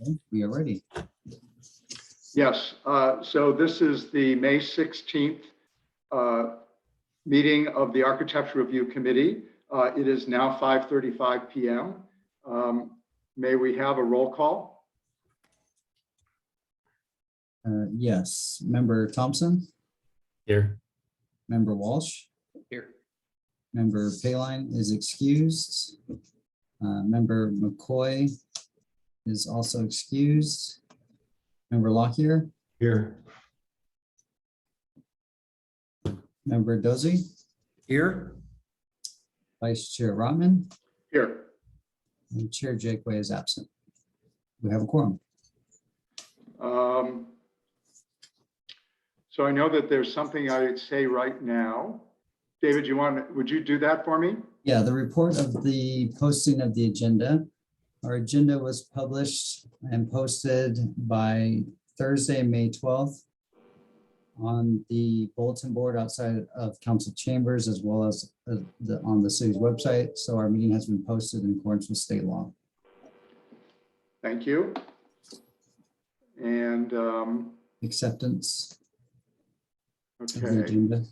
Okay, we are ready. Yes, so this is the May 16th meeting of the Architecture Review Committee. It is now 5:35 p.m. May we have a roll call? Yes, Member Thompson, Here. Member Walsh, Here. Member Payline is excused. Member McCoy is also excused. Member Lockyer, Here. Member Dozy, Here. Vice Chair Rotman, Here. and Chair Jakeway is absent. We have a quorum. So I know that there's something I would say right now. David, would you do that for me? Yeah, the report of the posting of the agenda. Our agenda was published and posted by Thursday, May 12th on the bulletin board outside of council chambers, as well as on the city's website. So our meeting has been posted in accordance with state law. Thank you. And Acceptance of the okay. agenda.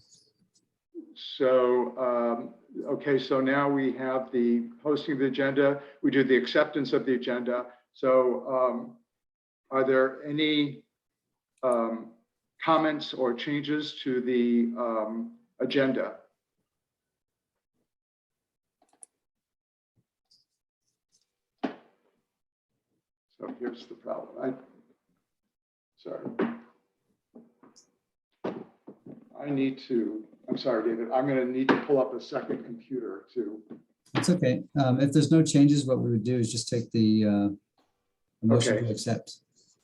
So, okay, so now we have the posting of the agenda. We do the acceptance of the agenda. So are there any comments or changes to the agenda? So here's the problem. I'm sorry, David, I'm going to need to pull up a second computer too. It's okay. If there's no changes, what we would do is just take the motion Okay. to accept.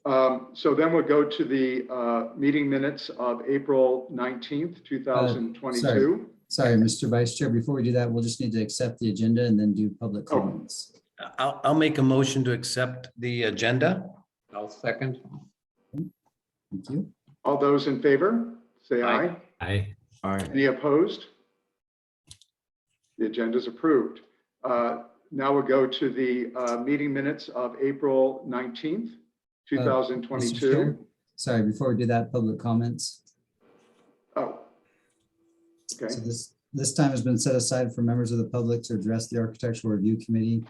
So then we'll go to the meeting minutes of April 19th, 2022. Sorry, Mr. Vice Chair, before we do that, we'll just need to accept the agenda and then do public Oh. comments. I'll make a motion to accept the agenda. I'll second. Thank you. All those in favor, say aye. Aye. All right. Any opposed? The agenda is approved. Now we'll go to the meeting minutes of April 19th, Mr. 2022. Chair, sorry, before we do that, public comments. Oh, okay. So this time has been set aside for members of the public to address the Architectural Review Committee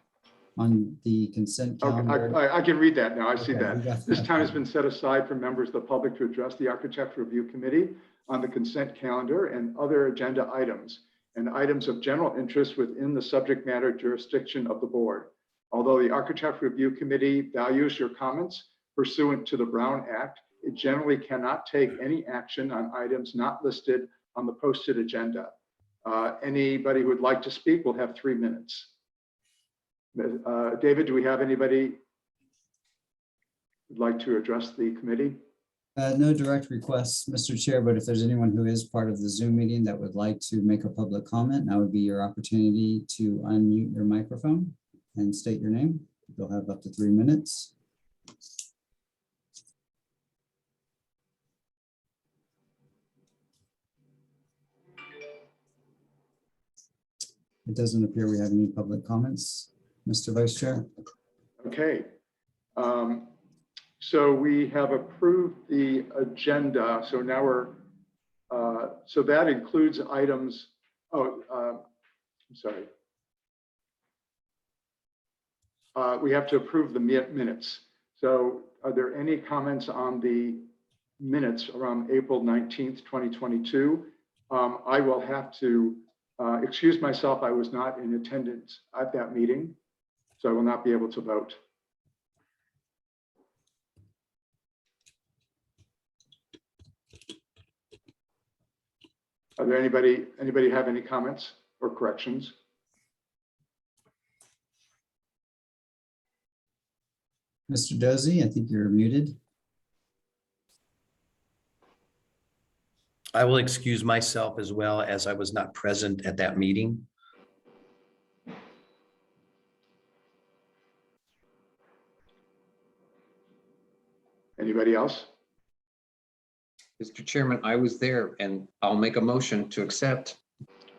on the consent calendar. Okay, I can read that now. I see Okay, that. we got This that. time has been set aside for members of the public to address the Architecture Review Committee on the consent calendar and other agenda items and items of general interest within the subject matter jurisdiction of the board. Although the Architecture Review Committee values your comments pursuant to the Brown Act, it generally cannot take any action on items not listed on the posted agenda. Anybody who would like to speak will have 3 minutes. David, do we have anybody who'd like to address the committee? No direct requests, Mr. Chair, but if there's anyone who is part of the Zoom meeting that would like to make a public comment, now would be your opportunity to unmute your microphone and state your name. You'll have up to 3 minutes. It doesn't appear we have any public comments, Mr. Vice Chair. Okay. So we have approved the agenda. So now so that includes items. Oh, I'm sorry. We have to approve the minutes. So are there any comments on the minutes around April 19th, 2022? I will have to excuse myself. I was not in attendance at that meeting, so I will not be able to vote. Are there anybody have any comments or corrections? Mr. Dozy, I think you're muted. I will excuse myself as well, as I was not present at that meeting. Anybody else? Mr. Chairman, I was there and I'll make a motion to accept.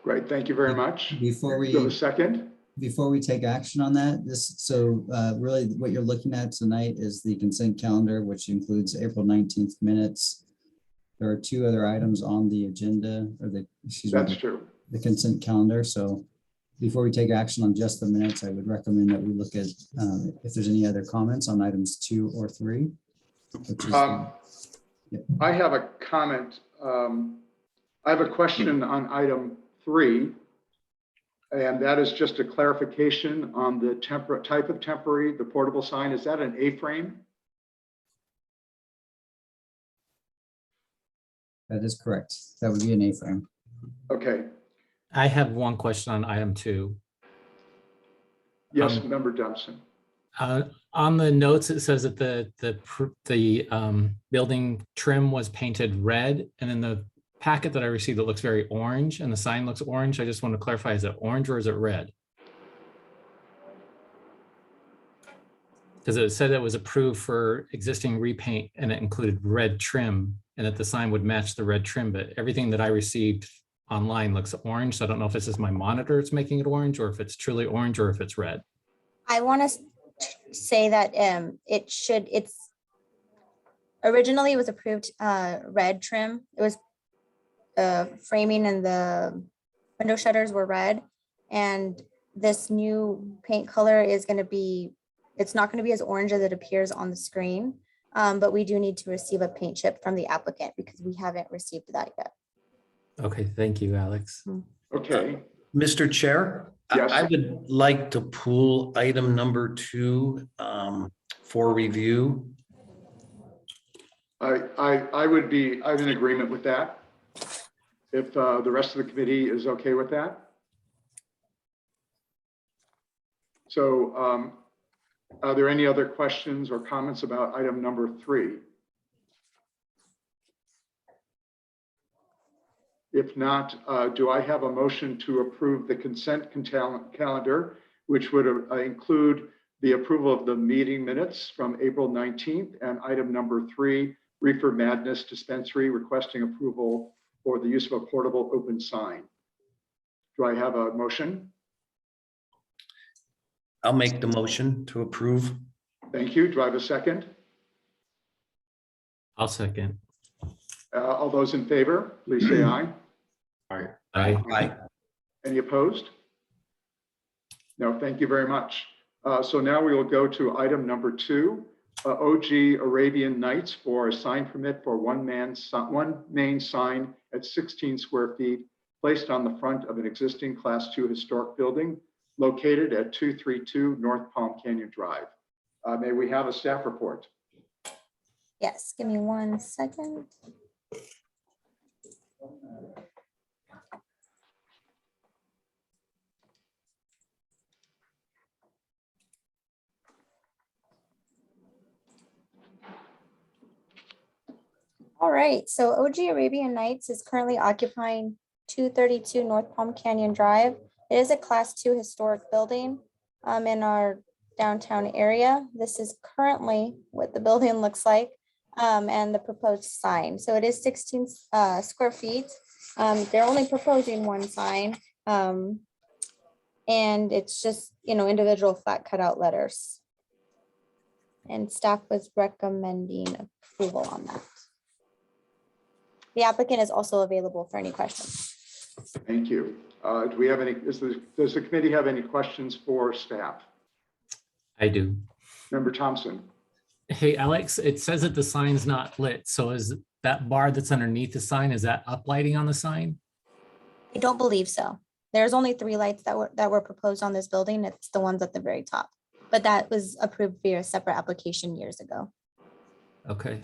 Great, thank you very much. Before Do you have a we second? before we take action on that, really what you're looking at tonight is the consent calendar, which includes April 19th minutes. There are two other items on the agenda, or That's true. the consent calendar. So before we take action on just the minutes, I would recommend that we look at if there's any other comments on items 2 or 3. I have a comment. I have a question on item 3, and that is just a clarification on the type of temporary, the portable sign. Is that an A-frame? That is correct. That would be an A-frame. Okay. I have one question on item 2. Yes, Member Dumpson. On the notes, it says that the building trim was painted red, and in the packet that I received, it looks very orange, and the sign looks orange. I just want to clarify: is it orange or is it red? Because it said it was approved for existing repaint, and it included red trim, and that the sign would match the red trim. But everything that I received online looks orange, so I don't know if it's just my monitor it's making it orange, or if it's truly orange, or if it's red. I want to say that it's originally it was approved red trim. It was framing and the window shutters were red, and this new paint color is going to be, it's not going to be as orange as it appears on the screen, but we do need to receive a paint chip from the applicant because we haven't received that yet. Okay, thank you, Alex. Okay. Mr. Chair, Yes. I would like to pull item number 2 for review. I'm in agreement with that. If the rest of the committee is okay with that. So are there any other questions or comments about item number 3? If not, do I have a motion to approve the consent calendar, which would include the approval of the meeting minutes from April 19th, and item number 3, Reefer Madness Dispensary requesting approval for the use of a portable open sign. Do I have a motion? I'll make the motion to approve. Thank you. Do I have a second? I'll second. All those in favor, please say aye. Aye. Any opposed? No, thank you very much. So now we will go to item number 2, OG Arabian Nights for a sign permit for one main sign at 16 square feet placed on the front of an existing Class 2 historic building located at 232 North Palm Canyon Drive. May we have a staff report? Yes, give me 1 second. All right, so OG Arabian Nights is currently occupying 232 North Palm Canyon Drive. It is a Class 2 historic building in our downtown area. This is currently what the building looks like and the proposed sign. So it is 16 square feet. They're only proposing one sign, and it's just, individual flat cutout letters. And staff was recommending approval on that. The applicant is also available for any questions. Thank you. Do we have any, does the committee have any questions for staff? I do. Member Thompson. Hey, Alex, it says that the sign's not lit. So is that bar that's underneath the sign, is that uplighting on the sign? I don't believe so. There's only 3 lights that were proposed on this building. It's the ones at the very top, but that was approved via a separate application years ago. Okay.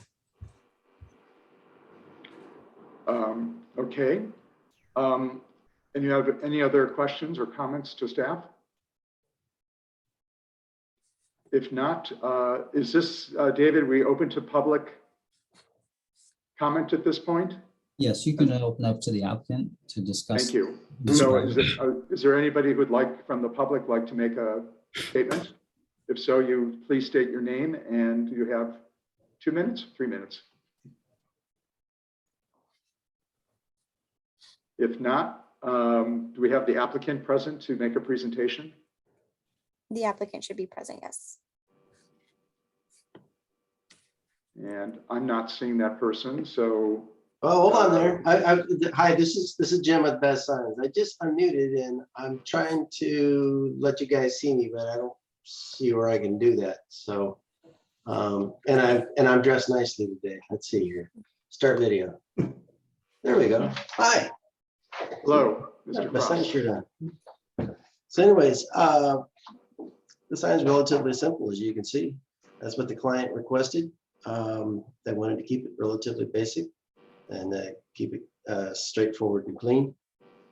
Okay. And you have any other questions or comments to staff? If not, is this, David, we open to public comment at this point? Yes, you can open up to the applicant to discuss. Thank you. this So project. is there anybody who would like, from the public, like to make a statement? If so, you please state your name, and you have 2 minutes, 3 minutes. If not, do we have the applicant present to make a presentation? The applicant should be present, yes. And I'm not seeing that person, so Oh, hold on there. Hi, this is Jim at Best Signs. I just unmuted and I'm trying to let you guys see me, but I don't see where I can do that. So, and I'm dressed nicely today. Let's see here. Start video. There we go. Hi. hello, Mr. My Cross. sign shirt on. So anyways, the sign's relatively simple, as you can see. That's what the client requested. They wanted to keep it relatively basic and keep it straightforward and clean.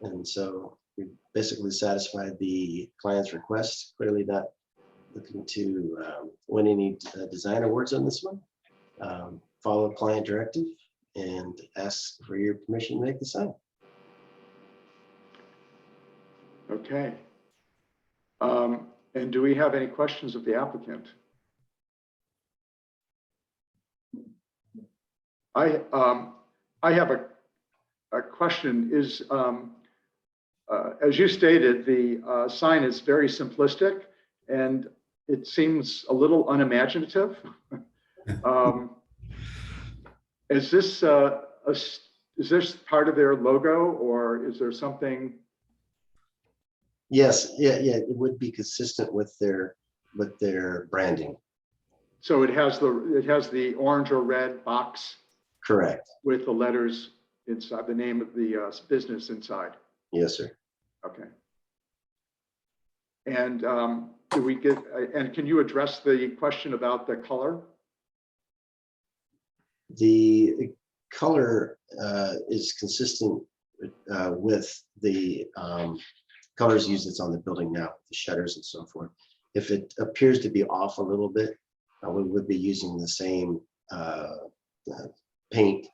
And so we basically satisfied the client's request. Clearly not looking to win any design awards on this one. Follow client directive and ask for your permission to make the sign. Okay. And do we have any questions of the applicant? I have a question. Is as you stated, the sign is very simplistic and it seems a little unimaginative. Is this part of their logo, or is there something? Yes, yeah, it would be consistent with their branding. So it has the orange or red box Correct. with the letters inside, the name of the business inside. Yes, sir. Okay. And can you address the question about the color? The color is consistent with the colors used that's on the building now, the shutters and so forth. If it appears to be off a little bit, we would be using the same paint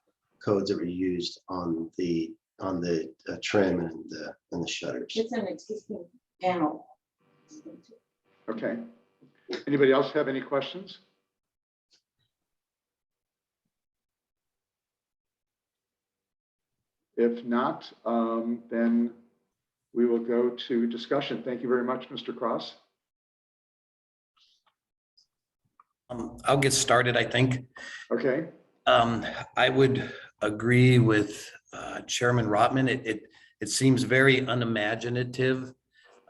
codes that were used on the trim and the shutters. It's an existing panel. Okay. Anybody else have any questions? If not, then we will go to discussion. Thank you very much, Mr. Cross. I'll get started, I think. Okay. I would agree with Chairman Rotman. It seems very unimaginative.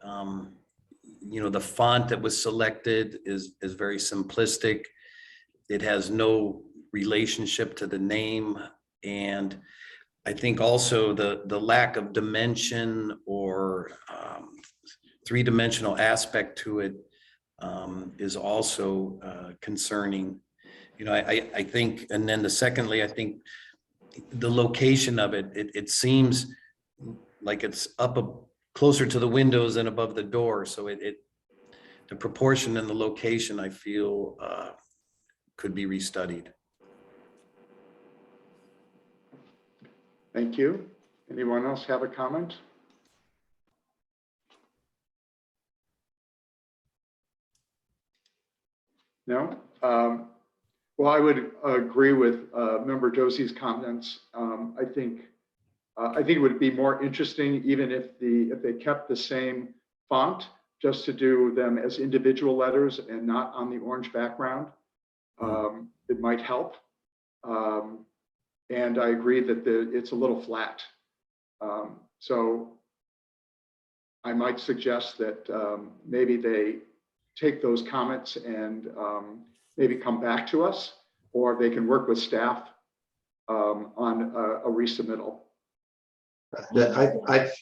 The font that was selected is very simplistic. It has no relationship to the name. And I think also the lack of dimension or three-dimensional aspect to it is also concerning. I think, and then secondly, I think the location of it seems like it's closer to the windows and above the door. So the proportion and the location, I feel, could be restudied. Thank you. Anyone else have a comment? No? Well, I would agree with Member Josie's comments. I think it would be more interesting even if they kept the same font, just to do them as individual letters and not on the orange background. It might help. And I agree that it's a little flat. So I might suggest that maybe they take those comments and maybe come back to us, or they can work with staff on a resubmittal.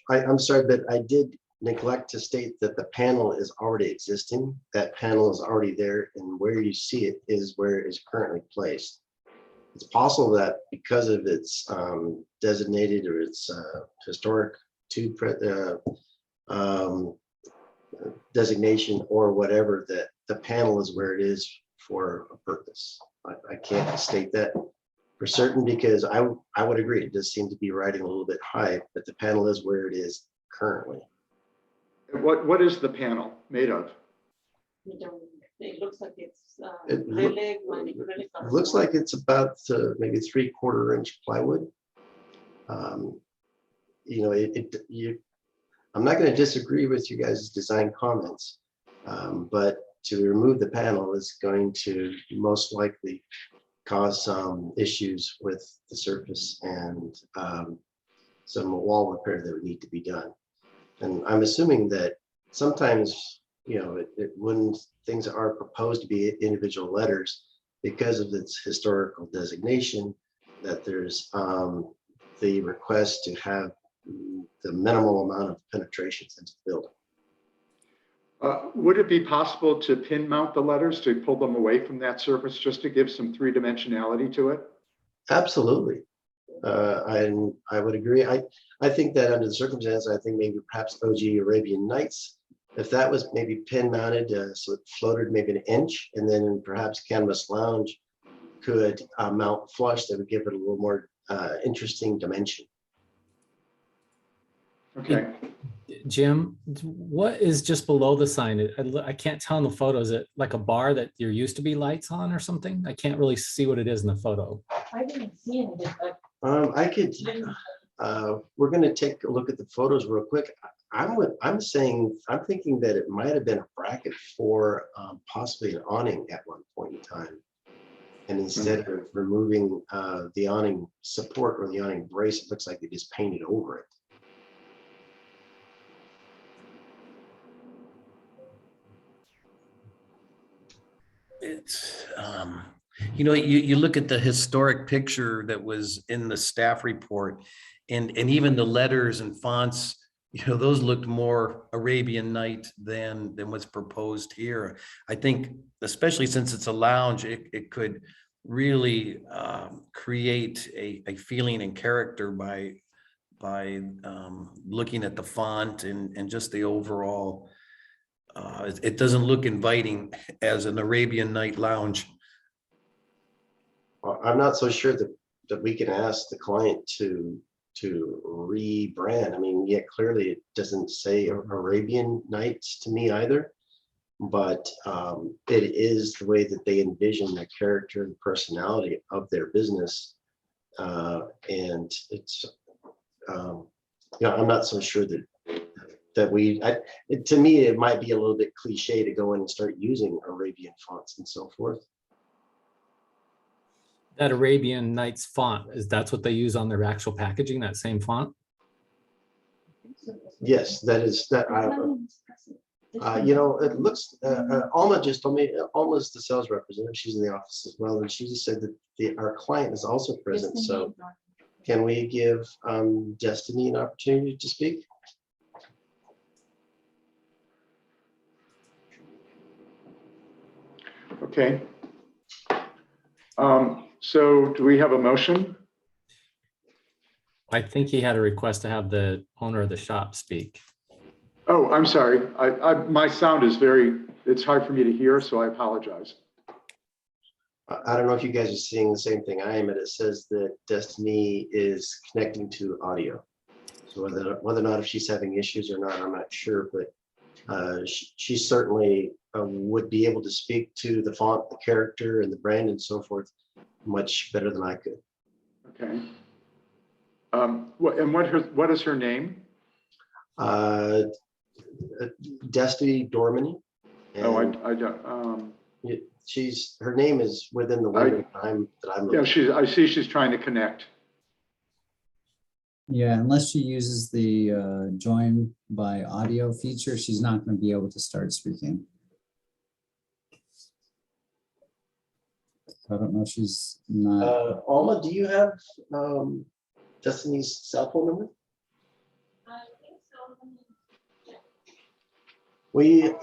I'm sorry, but I did neglect to state that the panel is already existing. That panel is already there, and where you see it is where it is currently placed. It's possible that because of its designated or its historic designation or whatever, that the panel is where it is for a purpose. I can't state that for certain because I would agree. It does seem to be riding a little bit high, but the panel is where it is currently. What is the panel made of? It looks like it's It really looks like it's about maybe 3/4 inch plywood. I'm not going to disagree with you guys' design comments, But to remove the panel is going to most likely cause some issues with the surface and some wall repair that would need to be done. And I'm assuming that sometimes, when things are proposed to be individual letters, because of its historical designation, that there's the request to have the minimal amount of penetrations into the building. Would it be possible to pin mount the letters to pull them away from that surface just to give some three-dimensionality to it? Absolutely. I would agree. I think that under the circumstances, I think maybe perhaps OG Arabian Nights, if that was maybe pin mounted, so it floated maybe an inch, and then perhaps Canvas Lounge could mount flush, that would give it a little more interesting dimension. Okay. Jim, what is just below the sign? I can't tell in the photo. Is it like a bar that there used to be lights on or something? I can't really see what it is in the photo. I didn't see anything, but I could, we're going to take a look at the photos real quick. I'm thinking that it might have been a bracket for possibly an awning at one point in time. And instead of removing the awning support or the awning brace, it looks like they just painted over it. It's, you look at the historic picture that was in the staff report, and even the letters and fonts, those looked more Arabian Night than what's proposed here. I think, especially since it's a lounge, it could really create a feeling and character by looking at the font and just the overall. It doesn't look inviting as an Arabian Night lounge. I'm not so sure that we can ask the client to rebrand. I mean, yeah, clearly it doesn't say Arabian Nights to me either, but it is the way that they envision the character and personality of their business. And it's, I'm not so sure that to me, it might be a little bit cliche to go in and start using Arabian fonts and so forth. That Arabian Nights font, that's what they use on their actual packaging, that same font? Yes, that is that. It looks. Alma just told me. Alma's the sales representative. She's in the office as well, and she just said that our client is also present. So, can we give Destiny an opportunity to speak? Okay. So do we have a motion? I think he had a request to have the owner of the shop speak. Oh, I'm sorry. My sound is it's hard for me to hear, so I apologize. I don't know if you guys are seeing the same thing I am, and it says that Destiny is connecting to audio. So whether or not if she's having issues or not, I'm not sure, but she certainly would be able to speak to the font, the character, and the brand and so forth much better than I could. Okay. What is her name? Destiny Dormany. Oh, I don't. Her name is within the window that I'm. Yeah, I see she's trying to connect. Yeah, unless she uses the join by audio feature, she's not going to be able to start speaking. I don't know if she's not. Alma, do you have Destiny's cell phone number? I think so. We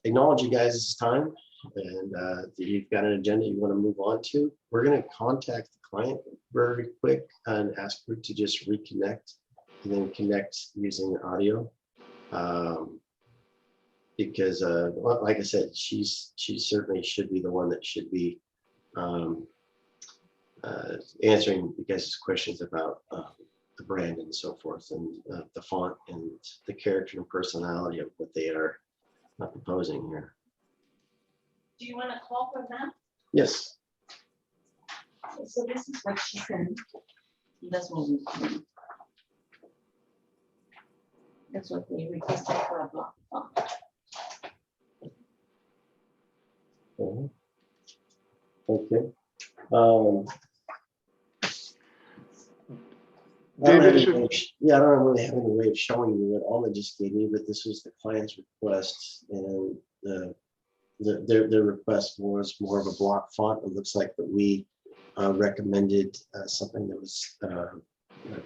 acknowledge you guys' time, and if you've got an agenda you want to move on to, we're going to contact the client very quick and ask her to just reconnect and then connect using audio. Because like I said, she certainly should be the one that should be answering you guys' questions about the brand and so forth, and the font and the character and personality of what they are proposing here. Do you want to call for that? Yes. So this is what she said. That's what we requested for a block. Mhm. Okay. Um, I don't have David, any should, way of yeah, I don't really have any way of showing you what Alma just gave me, but this was the client's request, and their request was more of a block font. It looks like that we recommended something that was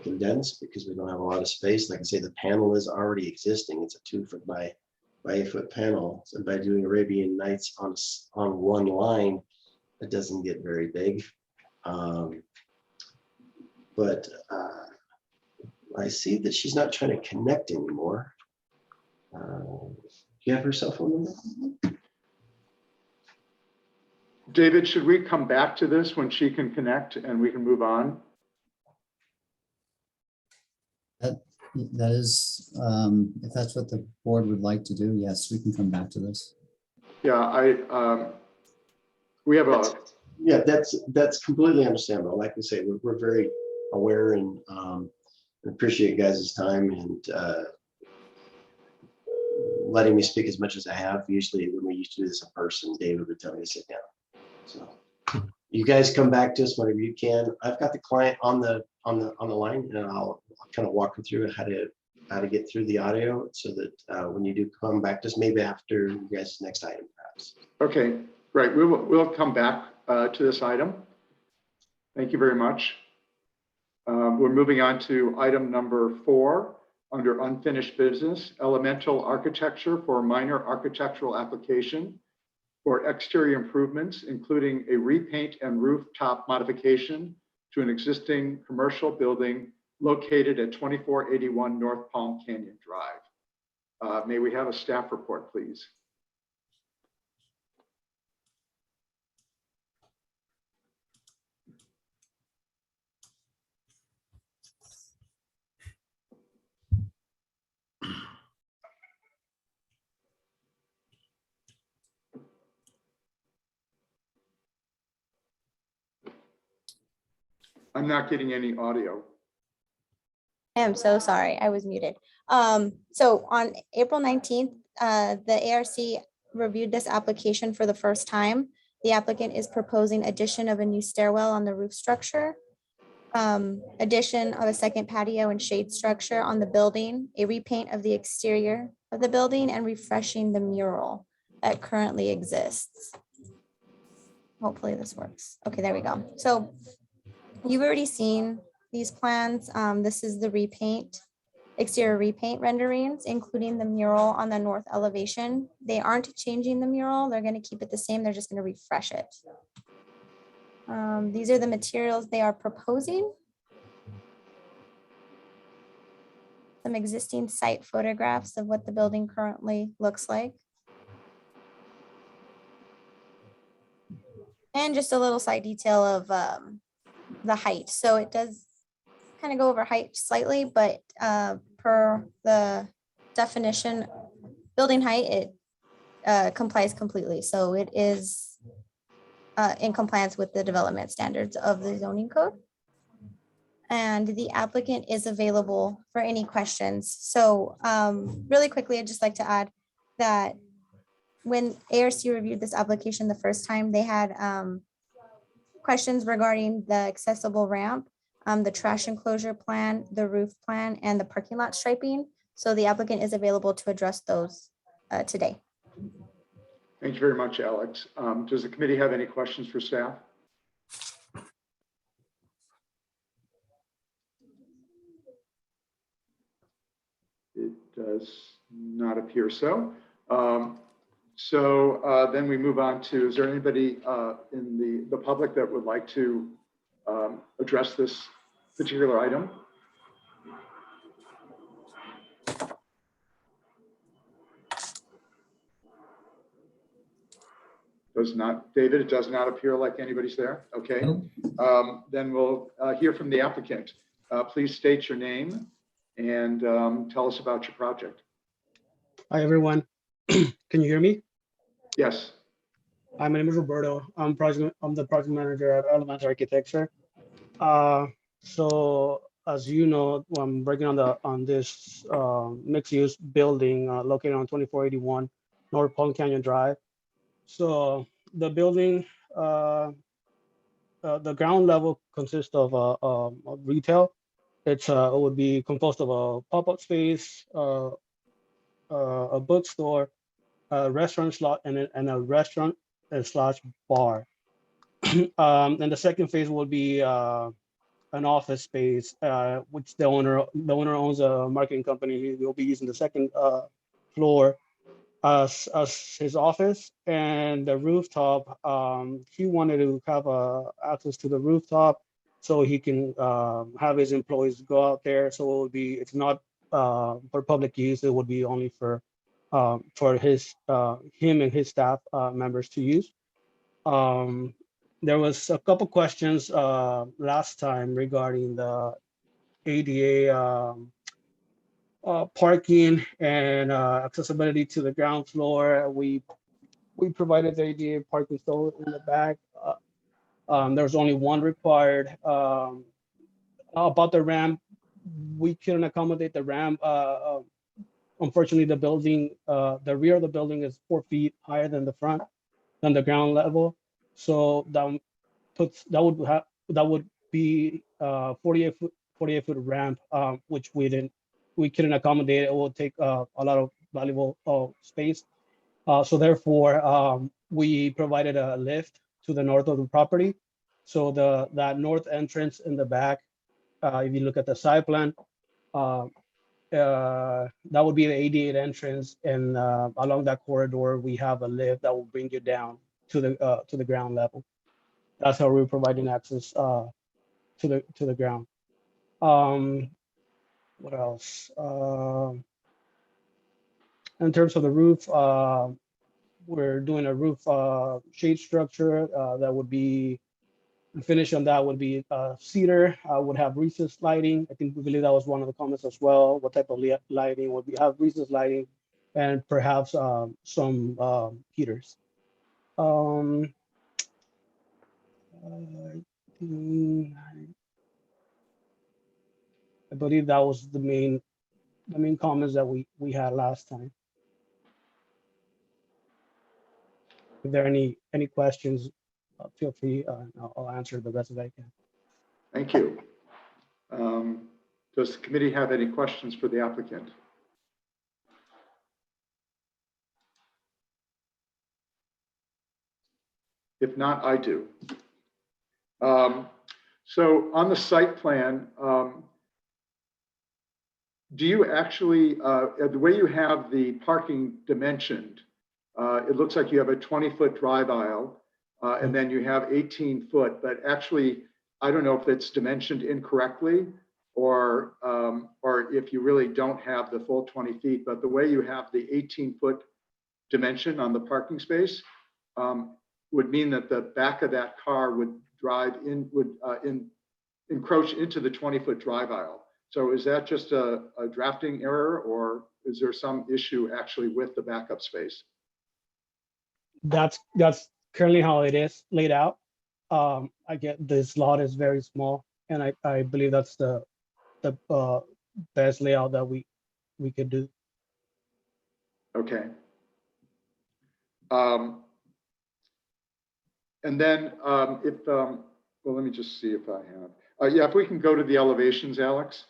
condensed because we don't have a lot of space. Like I say, the panel is already existing. It's a 2 foot by 8 foot panel. So by doing Arabian Nights on one line, it doesn't get very big. But I see that she's not trying to connect anymore. Do you have her cell phone number? David, should we come back to this when she can connect and we can move on? That is, if that's what the board would like to do, yes, we can come back to this. Yeah, we have a, Yeah, that's completely understandable. Like I say, we're very aware and appreciate guys' time and letting me speak as much as I have. Usually when we used to do this in person, David would tell me to sit down. So you guys come back to us whenever you can. I've got the client on the line, and I'll kind of walk them through how to get through the audio so that when you do come back to us, maybe after you guys' next item, perhaps. okay, great. We'll come back to this item. Thank you very much. We're moving on to item number 4 under unfinished business, elemental architecture for minor architectural application for exterior improvements, including a repaint and rooftop modification to an existing commercial building located at 2481 North Palm Canyon Drive. May we have a staff report, please? I'm not getting any audio. I am so sorry, I was muted. So on April 19th, the ARC reviewed this application for the first time. The applicant is proposing addition of a new stairwell on the roof structure, addition of a second patio and shade structure on the building, a repaint of the exterior of the building, and refreshing the mural that currently exists. Hopefully this works. Okay, there we go. So you've already seen these plans. This is the repaint, exterior repaint renderings, including the mural on the north elevation. They aren't changing the mural. They're going to keep it the same. They're just going to refresh it. These are the materials they are proposing. Some existing site photographs of what the building currently looks like. And just a little side detail of the height. So it does kind of go over height slightly, but per the definition, building height, it complies completely. So it is in compliance with the development standards of the zoning code. And the applicant is available for any questions. So really quickly, I'd just like to add that when ARC reviewed this application the first time, they had questions regarding the accessible ramp, the trash enclosure plan, the roof plan, and the parking lot striping. So the applicant is available to address those today. Thank you very much, Alex. Does the committee have any questions for staff? It does not appear so. Then we move on to, is there anybody in the public that would like to address this particular item? Does not, David, it does not appear like anybody's there. Okay. Nope. Then we'll hear from the applicant. Please state your name and tell us about your project. Hi, everyone. Can you hear me? Yes. Hi, my name is Roberto. I'm the project manager at Elemental Architecture. So as you know, I'm working on this mixed-use building located on 2481 North Palm Canyon Drive. So the building, the ground level consists of retail. It would be composed of a pop-up space, a bookstore, a restaurant slot, and a restaurant slash bar. And the second phase will be an office space, which the owner owns a marketing company. He will be using the second floor as his office, and the rooftop. He wanted to have access to the rooftop so he can have his employees go out there. So it's not for public use. It would be only for his him and his staff members to use. There was a couple questions last time regarding the ADA parking and accessibility to the ground floor. We provided the ADA parking stall in the back. There's only one required. About the ramp, we couldn't accommodate the ramp. Unfortunately, the building, the rear of the building is 4 feet higher than the ground level. So that would be 48-foot ramp, which we couldn't accommodate. It will take a lot of valuable space. So therefore, we provided a lift to the north of the property. So that north entrance in the back, if you look at the side plan, that would be the 88 entrance, and along that corridor we have a lift that will bring you down to the ground level. That's how we're providing access to the ground. What else? In terms of the roof, we're doing a roof shade structure that would be, the finish on that would be cedar, would have recessed lighting. I believe that was one of the comments as well. What type of lighting would have recessed lighting, and perhaps some heaters. I believe that was the main comments that we had last time. If there are any questions, feel free. I'll answer the best as I can. Thank you. Does the committee have any questions for the applicant? If not, I do. So on the site plan, do you actually, the way you have the parking dimensioned, it looks like you have a 20-foot drive aisle, and then you have 18-foot, but actually, I don't know if it's dimensioned incorrectly or if you really don't have the full 20 feet, but the way you have the 18-foot dimension on the parking space would mean that the back of that car would encroach into the 20-foot drive aisle. So is that just a drafting error, or is there some issue actually with the backup space? That's currently how it is laid out. I get this lot is very small, and I believe that's the best layout that we could do. Okay. And then well, let me just see if I have. Yeah, if we can go to the elevations, Alex.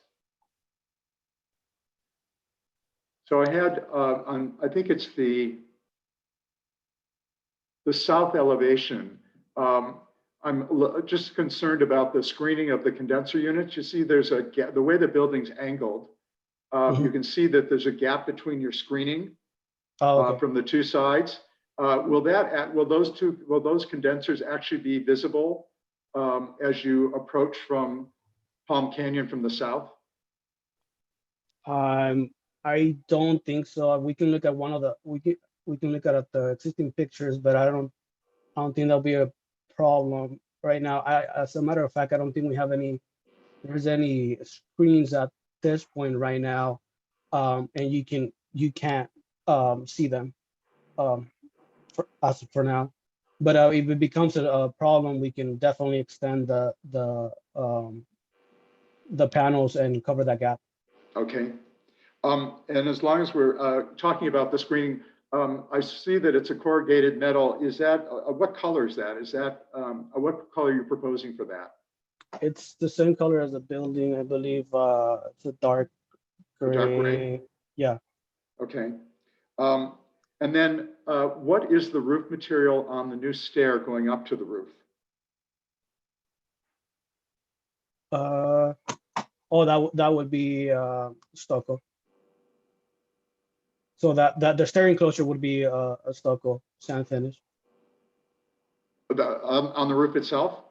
So I had I think it's the south elevation. I'm just concerned about the screening of the condenser units. You see there's a gap, the way the building's angled. You can see that there's a gap between your screening from the two sides. Will those condensers actually be visible as you approach from Palm Canyon from the south? I don't think so. We can look at one of the we can look at the existing pictures, but I don't think there'll be a problem right now. As a matter of fact, I don't think we have there's any screens at this point right now, and you can't see them for now. But if it becomes a problem, we can definitely extend the panels and cover that gap. Okay. And as long as we're talking about the screening, I see that it's a corrugated metal. Is that, what color is that? Is that, what color are you proposing for that? It's the same color as the building, I believe. It's a dark A dark gray? gray. Yeah. Okay. And then what is the roof material on the new stair going up to the roof? That would be stucco. So that the stair enclosure would be a stucco sand finish. On the roof itself?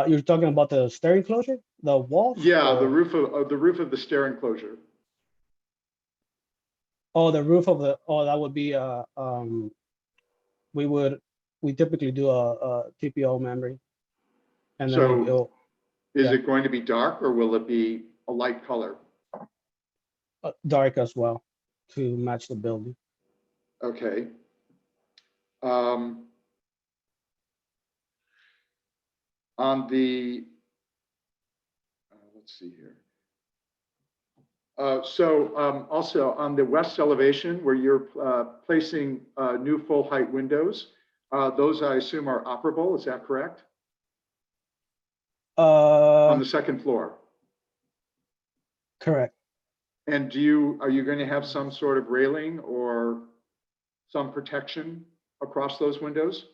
You're talking about the stair enclosure, the walls? Yeah, the or- roof of the stair enclosure. Oh, the roof of the, that would be we typically do a TPO membrane. And then So is yeah. it going to be dark or will it be a light color? Dark as well to match the building. Okay. On the, let's see here. Also on the west elevation where you're placing new full height windows, those I assume are operable, is that correct? On the second floor. Correct. And are you going to have some sort of railing or some protection across those windows?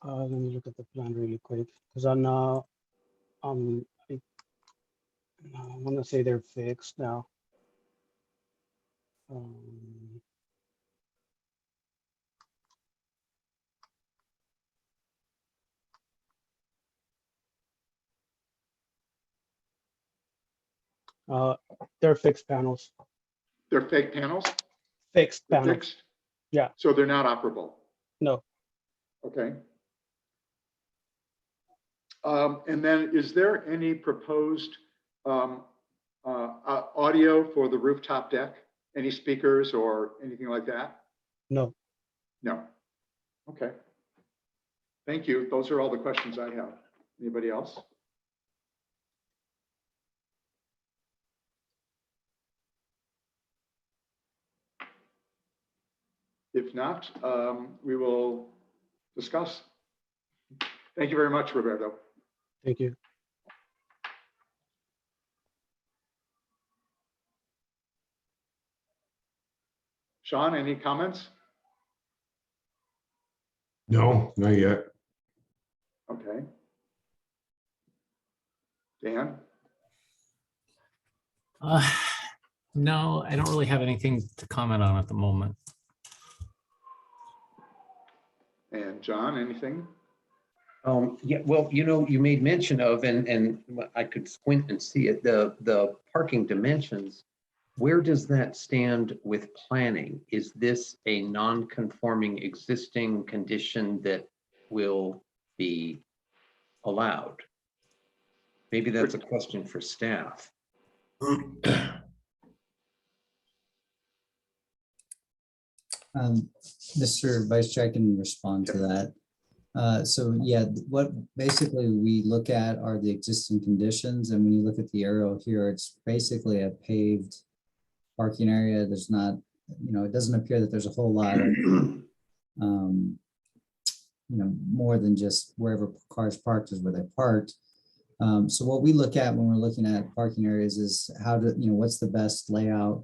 Let me look at the plan really quick because I'm not, I want to say they're fixed now. They're fixed panels. They're fake panels? Fixed They're panels. fixed? Yeah. So they're not operable? No. Okay. And then is there any proposed audio for the rooftop deck? Any speakers or anything like that? No. No. Okay. Thank you. Those are all the questions I have. Anybody else? If not, we will discuss. Thank you very much, Roberto. Thank you. Sean, any comments? No, not yet. Okay. Dan? No, I don't really have anything to comment on at the moment. And John, anything? Yeah, well, you made mention of, and I could squint and see it, the parking dimensions. Where does that stand with planning? Is this a non-conforming existing condition that will be allowed? Maybe that's a question for staff. Mr. Vice Chair, I can respond to that. So yeah, what basically we look at are the existing conditions. And when you look at the arrow here, it's basically a paved parking area. There's not, it doesn't appear that there's a whole lot of, more than just wherever cars parked is where they parked. So what we look at when we're looking at parking areas is how to, what's the best layout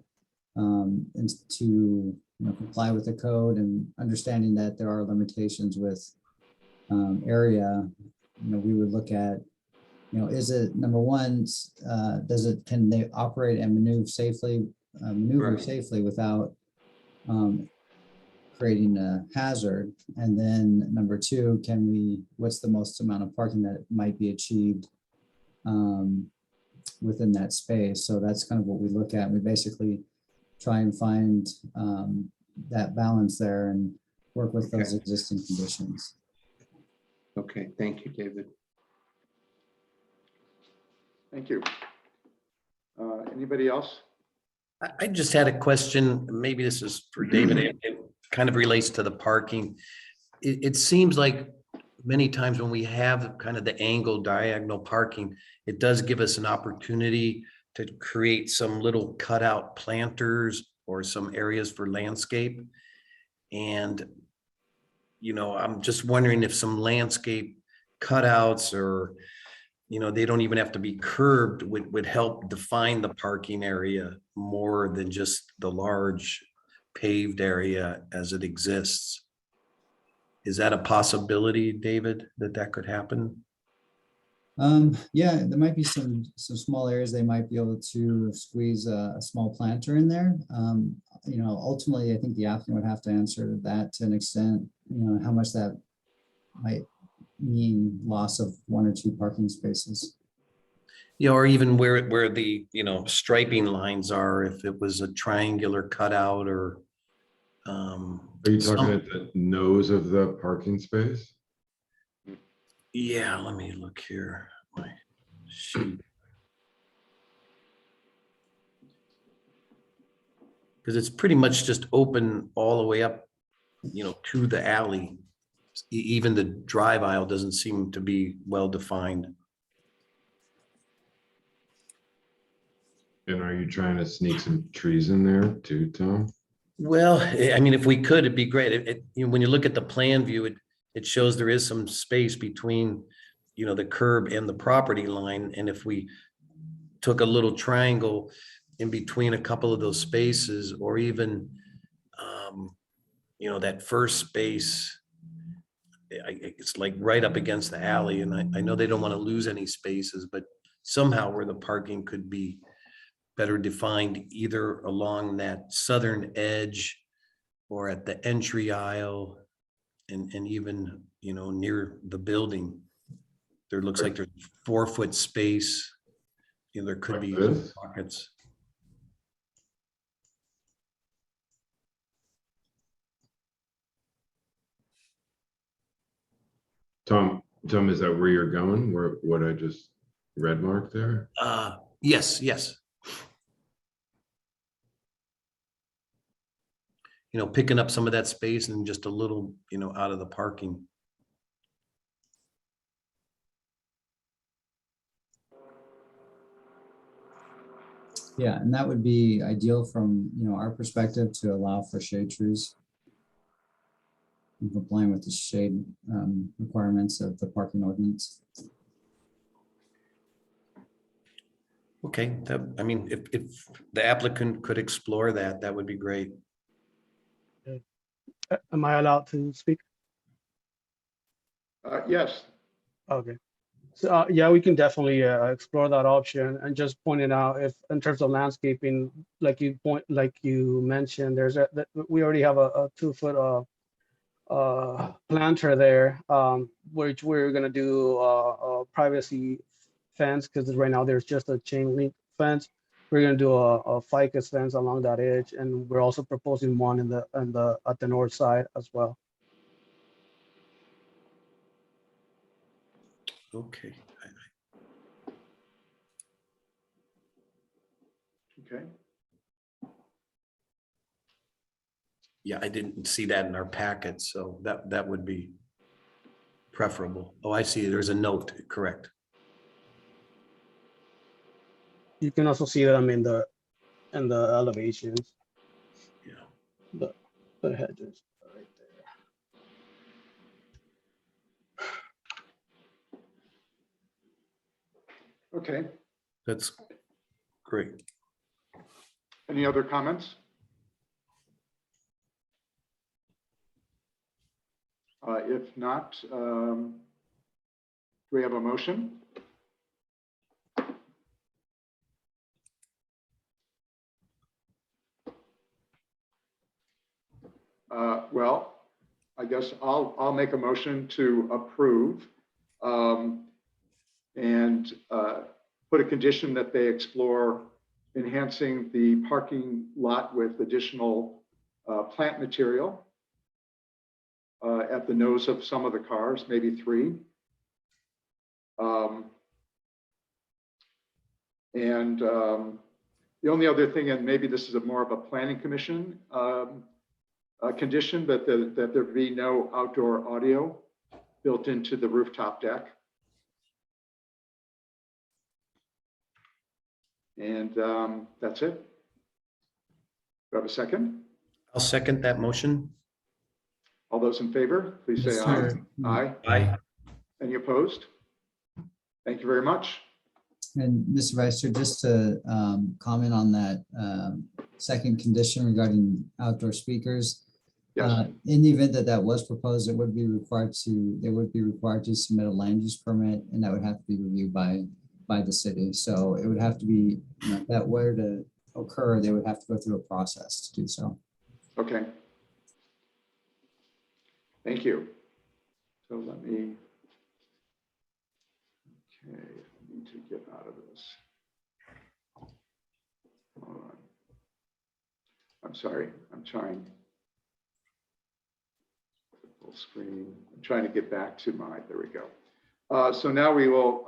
and to comply with the code, and understanding that there are limitations with area. We would look at, is it, number one, can they operate and maneuver safely without creating a hazard? And then number two, what's the most amount of parking that might be achieved within that space? So that's kind of what we look at. We basically try and find that balance there and work with those existing conditions. Okay, thank you, David. Thank you. Anybody else? I just had a question. Maybe this is for David. It kind of relates to the parking. It seems like many times when we have kind of the angled diagonal parking, it does give us an opportunity to create some little cutout planters or some areas for landscape. And, I'm just wondering if some landscape cutouts or, they don't even have to be curbed would help define the parking area more than just the large paved area as it exists. Is that a possibility, David, that could happen? Yeah, there might be some small areas they might be able to squeeze a small planter in there. Ultimately, I think the applicant would have to answer that to an extent, how much that might mean loss of 1 or 2 parking spaces. Or even where the, striping lines are, if it was a triangular cutout or. Are you talking at the nose of the parking space? Yeah, let me look here. My sheet. Because it's pretty much just open all the way up, to the alley. Even the drive aisle doesn't seem to be well defined. And are you trying to sneak some trees in there too, Tom? Well, I mean, if we could, it'd be great. When you look at the plan view, it shows there is some space between, the curb and the property line. And if we took a little triangle in between a couple of those spaces, or even, that first space, it's like right up against the alley. And I know they don't want to lose any spaces, but somehow where the parking could be better defined, either along that southern edge or at the entry aisle, and even, near the building. There looks like there's 4-foot space. There could Like be this? pockets. Tom, is that where you're going? Where, what I just red marked there? Yes. Picking up some of that space and just a little, out of the parking. Yeah, and that would be ideal from, our perspective to allow for shade trees. And complying with the shade requirements of the parking ordinance. Okay, if the applicant could explore that, that would be great. Am I allowed to speak? Yes, Okay. So, yeah, we can definitely explore that option, and just pointing out, if in terms of landscaping, like you mentioned, we already have a 2-foot planter there, which we're gonna do a privacy fence, because right now there's just a chain link fence. We're gonna do a ficus fence along that edge, and we're also proposing one at the north side as well. Okay. okay. Yeah, I didn't see that in our packet, so that would be preferable. Oh, I see. There's a note, correct. You can also see them in the elevations, Yeah. the hedges are right there. Okay. That's great. Any other comments? If not, do we have a motion? Well, I guess I'll make a motion to approve and put a condition that they explore enhancing the parking lot with additional plant material at the nose of some of the cars, maybe 3. The only other thing, and maybe this is more of a planning commission condition, that there be no outdoor audio built into the rooftop deck. And that's it. I have a second? I'll second that motion. All those in favor, please say Yes, aye. sir. Aye. Aye. Any opposed? Thank you very much. And Mr. Vice Chair, just to comment on that second condition regarding outdoor speakers. Yes, In the event that that was proposed, they would be required to submit a land use permit, and that would have to be reviewed by the city. So it would have to be, if that were to occur, they would have to go through a process to do so. okay. Thank you. So let me, okay, I need to get out of this. Hold on. I'm sorry, I'm trying. Full screen. I'm trying to get back to there we go. So now we will,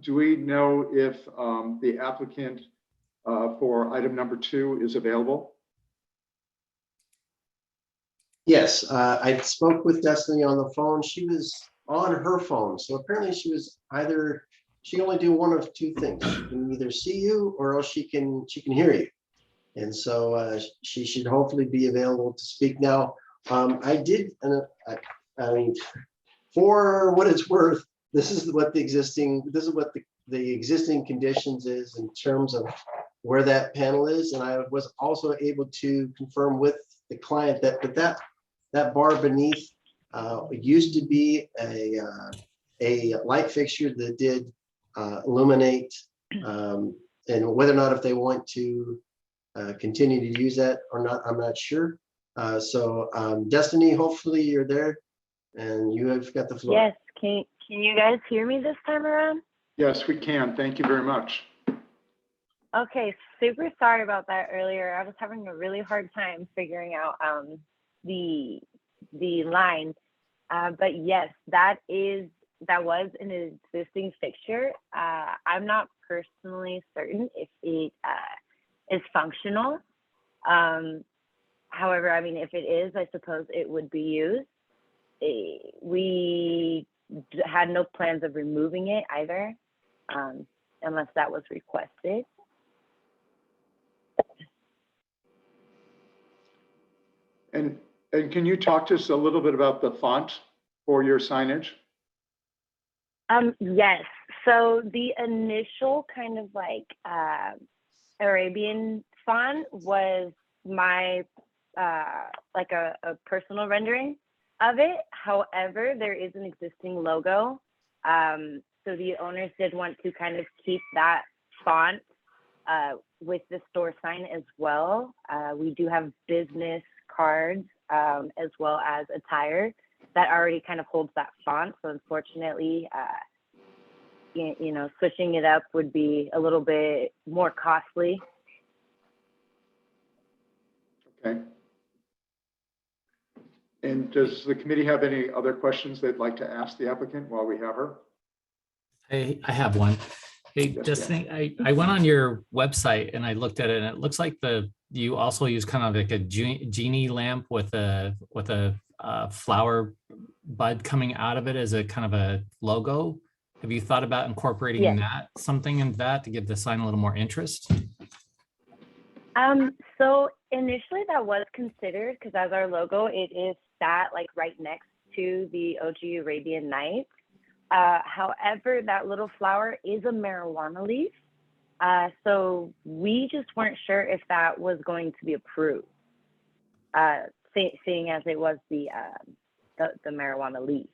do we know if the applicant for item number 2 is available? Yes, I spoke with Destiny on the phone. She was on her phone. So apparently she only do one of two things. She can either see you or else she can hear you. And so she should hopefully be available to speak now. I did, I mean, for what it's worth, this is what the existing conditions is in terms of where that panel is. And I was also able to confirm with the client that bar beneath used to be a light fixture that did illuminate, and whether or not if they want to continue to use that or not, I'm not sure. So Destiny, hopefully you're there and you have got the floor. Yes, can you guys hear me this time around? Yes, we can. Thank you very much. Okay, super sorry about that earlier. I was having a really hard time figuring out the line. But yes, that was an existing fixture. I'm not personally certain if it is functional. However, I mean, if it is, I suppose it would be used. We had no plans of removing it either, unless that was requested. And can you talk to us a little bit about the font for your signage? Yes. So the initial kind of like Arabian font was my like a personal rendering of it. However, there is an existing logo. So the owners did want to kind of keep that font with the store sign as well. We do have business cards as well as attire that already kind of holds that font. So unfortunately, you know, switching it up would be a little bit more costly. Okay. And does the committee have any other questions they'd like to ask the applicant while we have her? I have one. Hey, Yes, Destiny, I went on your website and I looked at it, and it looks like you also use kind of like a genie lamp with a flower bud coming out of it as a kind of a logo. Have you thought about incorporating something in that to give the sign a little more interest? So initially that was considered, because as our logo, it is sat like right next to the OG Arabian Nights. However, that little flower is a marijuana leaf. So we just weren't sure if that was going to be approved, seeing as it was the marijuana leaf.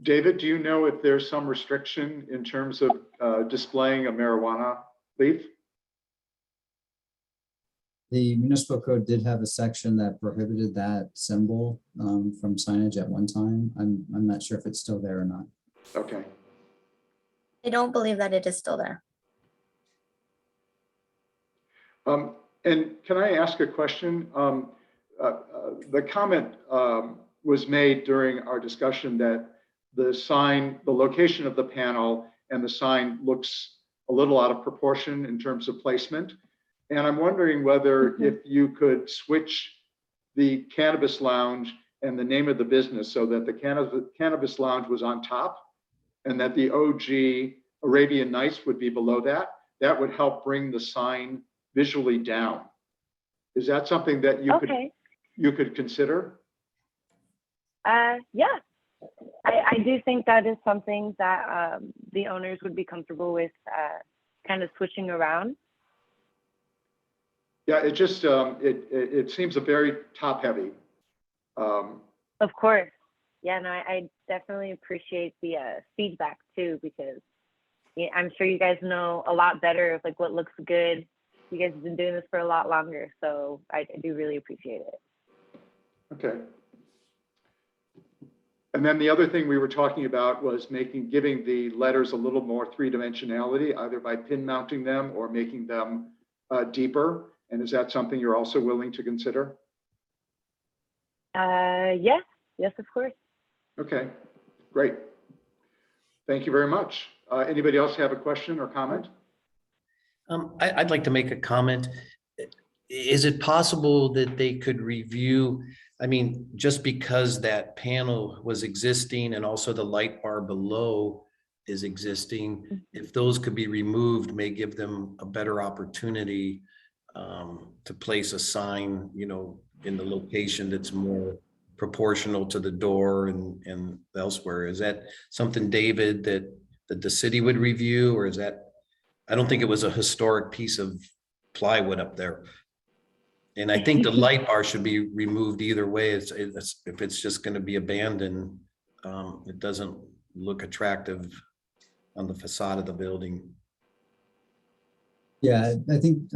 David, do you know if there's some restriction in terms of displaying a marijuana leaf? The municipal code did have a section that prohibited that symbol from signage at one time. I'm not sure if it's still there or not. Okay. I don't believe that it is still there. And can I ask a question? The comment was made during our discussion that the sign, the location of the panel and the sign looks a little out of proportion in terms of placement. And I'm wondering whether if you could switch the Cannabis Lounge and the name of the business so that the Cannabis Lounge was on top and that the OG Arabian Nights would be below that. that would help bring the sign visually down. Is that something that you could consider? Yeah, I do think that is something that the owners would be comfortable with kind of switching around. Yeah, it just, it seems a very top heavy. Of course. Yeah, no, I definitely appreciate the feedback too, because I'm sure you guys know a lot better of like what looks good. You guys have been doing this for a lot longer, so I do really appreciate it. Okay. And then the other thing we were talking about was giving the letters a little more three-dimensionality, either by pin mounting them or making them deeper. And is that something you're also willing to consider? Yes, of course. Okay, great. Thank you very much. Anybody else have a question or comment? I'd like to make a comment. Is it possible that they could review, I mean, just because that panel was existing and also the light bar below is existing, if those could be removed, may give them a better opportunity to place a sign, you know, in the location that's more proportional to the door and elsewhere. Is that something, David, that the city would review, or is that, I don't think it was a historic piece of plywood up there. And I think the light bar should be removed either way. If it's just going to be abandoned, it doesn't look attractive on the facade of the building. Yeah, I think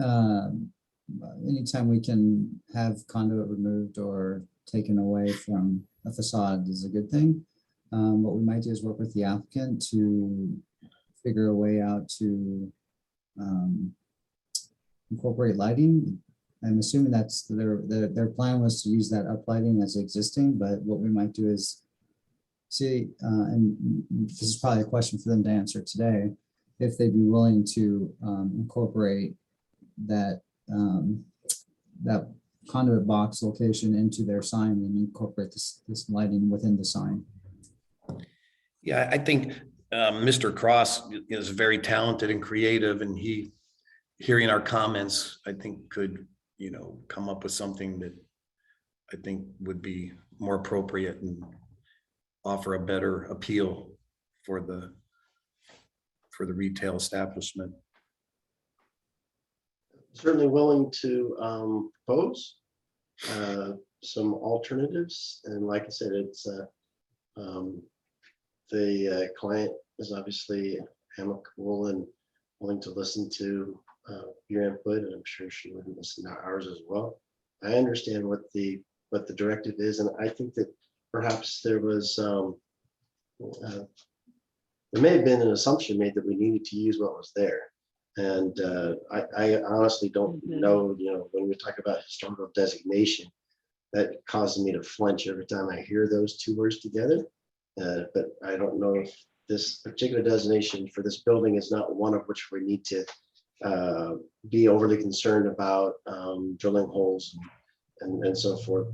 anytime we can have conduit removed or taken away from a facade is a good thing. What we might do is work with the applicant to figure a way out to incorporate lighting. I'm assuming that's their plan was to use that uplighting as existing, but what we might do is see, and this is probably a question for them to answer today, if they'd be willing to incorporate that that conduit box location into their sign and incorporate this lighting within the sign. Yeah, I think Mr. Cross is very talented and creative, and he, hearing our comments, I think could, you know, come up with something that I think would be more appropriate and offer a better appeal for the retail establishment. Certainly willing to propose some alternatives. And like I said, it's the client is obviously amicable and willing to listen to your input, and I'm sure she would listen to ours as well. I understand what the directive is, and I think that perhaps there was there may have been an assumption made that we needed to use what was there. And I honestly don't know, you know, when we talk about historical designation, that causes me to flinch every time I hear those two words together. But I don't know if this particular designation for this building is not one of which we need to be overly concerned about drilling holes and so forth.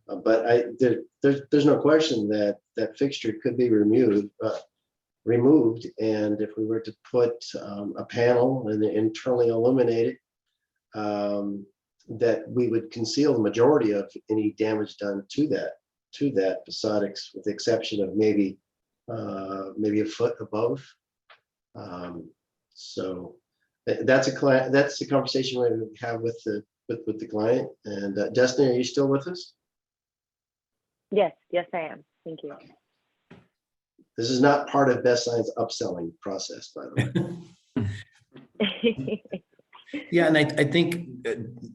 But there's no question that that fixture could be removed, and if we were to put a panel and internally illuminate it, that we would conceal the majority of any damage done to that facade, with the exception of maybe a foot above. So that's a conversation we're going to have with the client. And Destiny, are you still with us? Yes, I am. Thank you. This is not part of Best Signs upselling process, by the way. Yeah, and I think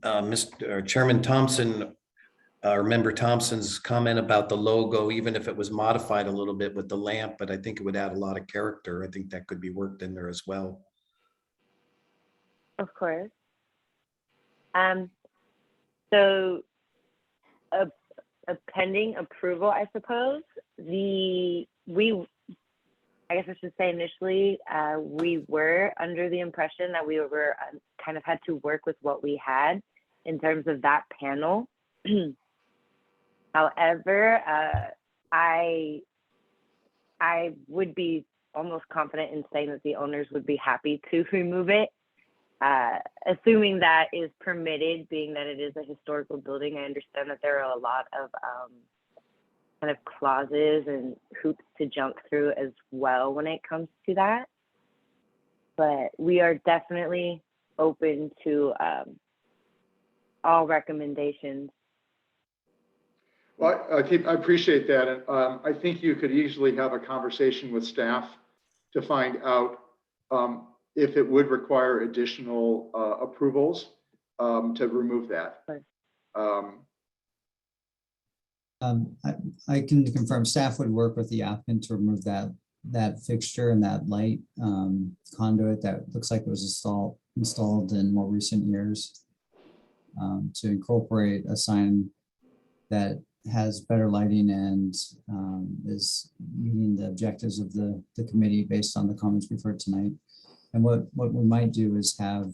Mr. Chairman Thompson, or Member Thompson's comment about the logo, even if it was modified a little bit with the lamp, but I think it would add a lot of character. I think that could be worked in there as well. Of course. So a pending approval, I suppose. I guess I should say initially, we were under the impression that we were kind of had to work with what we had in terms of that panel. However, I would be almost confident in saying that the owners would be happy to remove it. assuming that is permitted, being that it is a historical building. I understand that there are a lot of kind of clauses and hoops to jump through as well when it comes to that. But we are definitely open to all recommendations. Well, I appreciate that. And I think you could easily have a conversation with staff to find out if it would require additional approvals to remove that. I can confirm staff would work with the applicant to remove that fixture and that light conduit that looks like it was installed in more recent years, to incorporate a sign that has better lighting and is meeting the objectives of the committee based on the comments we've heard tonight. And what we might do is have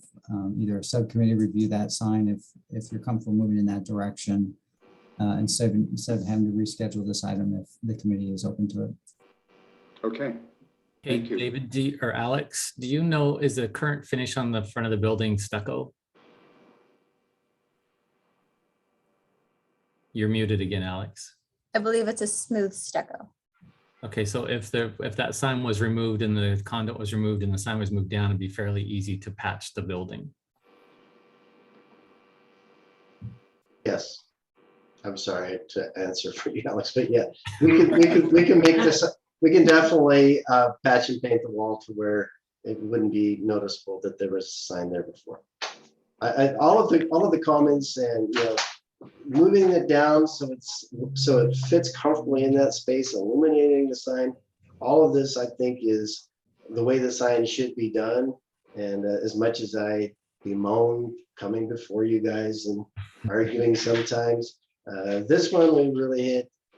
either a subcommittee review that sign if you're comfortable moving in that direction, instead of having to reschedule this item if the committee is open to it. Okay. Hey, Thank you. David or Alex, do you know, is the current finish on the front of the building stucco? You're muted again, Alex. I believe it's a smooth stucco. Okay, so if that sign was removed and the conduit was removed and the sign was moved down, it'd be fairly easy to patch the building. Yes. I'm sorry to answer for you, Alex, but yeah, we can make this, we can definitely patch and paint the wall to where it wouldn't be noticeable that there was a sign there before. All of the comments and, you know, moving it down so it fits comfortably in that space, illuminating the sign, all of this I think is the way the sign should be done. And as much as I bemoan coming before you guys and arguing sometimes, this one we really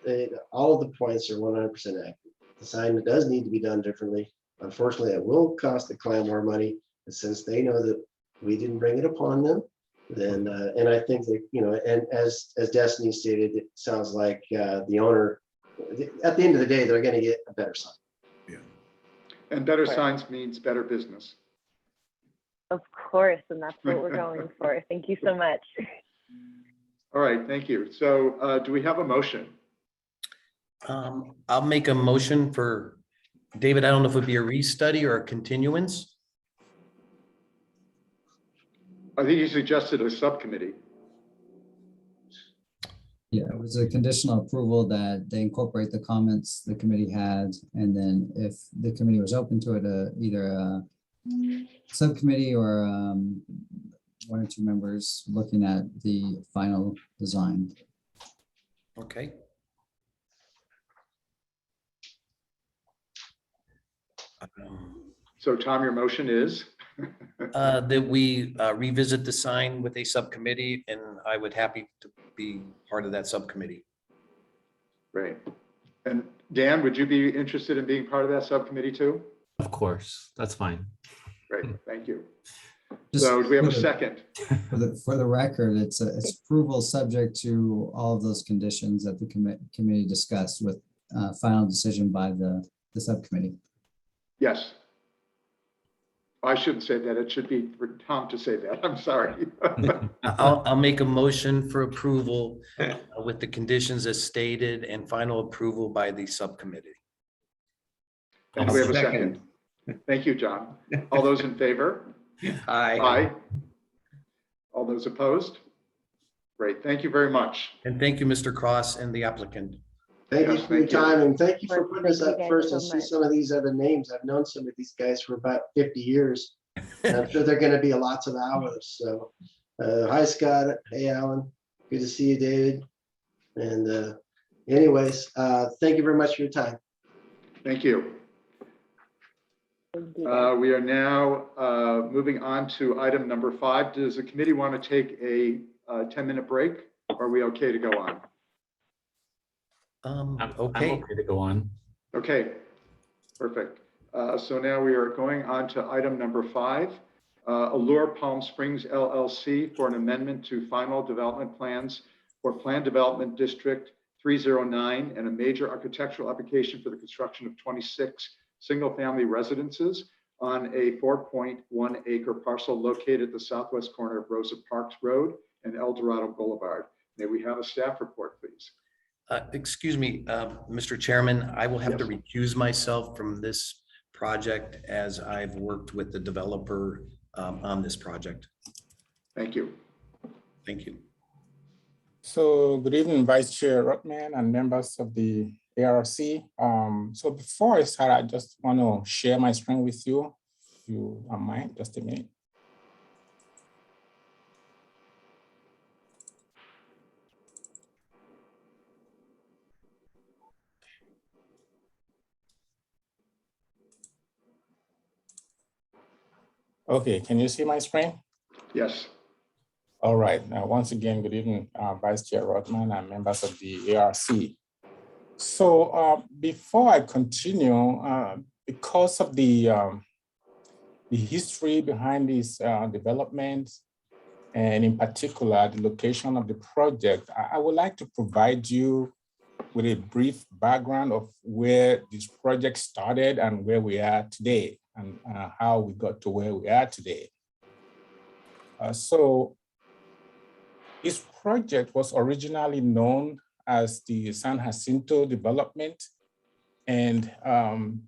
hit all of the points are 100% accurate. The sign does need to be done differently. Unfortunately, it will cost the client more money, and since they know that we didn't bring it upon them, then and I think that, you know, and as Destiny stated, it sounds like the owner, at the end of the day, they're going to get a better sign. Yeah. And better signs means better business. Of course, and that's what we're going for. Thank you so much. All right, thank you. So do we have a motion? I'll make a motion for, David, I don't know if it would be a restudy or a continuance. I think you suggested a subcommittee. Yeah, it was a conditional approval that they incorporate the comments the committee had, and then if the committee was open to it, either a subcommittee or one or two members looking at the final design. Okay. So Tom, your motion is? That we revisit the sign with a subcommittee, and I would happy to be part of that subcommittee. Great. And Dan, would you be interested in being part of that subcommittee too? Of course, that's fine. Great, thank you. Just So do we have a for the- second? For the record, it's approval subject to all of those conditions that the committee discussed with final decision by the subcommittee. Yes. I shouldn't say that. It should be for Tom to say that. I'm sorry. I'll make a motion for approval with the conditions as stated and final approval by the subcommittee. And do we have a second? Thank you, John. All those in favor? Aye. All those opposed? Great, thank you very much. And thank you, Mr. Cross and the applicant. Thank you Yes, for your thank you. time, and thank you for putting us Thank up you guys first so and see much. some of these other names. I've known some of these guys for about 50 years. And I'm sure they're going to be lots of hours. So, hi, Scott. Hey, Alan. Good to see you, David. And anyways, thank you very much for your time. Thank you. Thank you, guys. We are now moving on to item number 5. Does the committee want to take a 10-minute break? Or are we okay to go on? I'm Okay. okay to go on. Okay, perfect. So now we are going on to item number 5. Allure Palm Springs LLC for an amendment to final development plans for Plan Development District 309 and a major architectural application for the construction of 26 single-family residences on a 4.1 acre parcel located at the southwest corner of Rosa Parks Road and El Dorado Boulevard. May we have a staff report, please? Excuse me, Mr. Chairman, I will have to Yes. recuse myself from this project as I've worked with the developer on this project. Thank you. Thank you. So good evening, Vice Chair Rotman and members of the ARC. So before I start, I just want to share my screen with you, if you don't mind, just a minute. Okay, can you see my screen? Yes. All right. Now, once again, good evening, Vice Chair Rotman and members of the ARC. So before I continue, because of the history behind this development, and in particular, the location of the project, I would like to provide you with a brief background of where this project started and where we are today, and how we got to where we are today. So this project was originally known as the San Jacinto development, and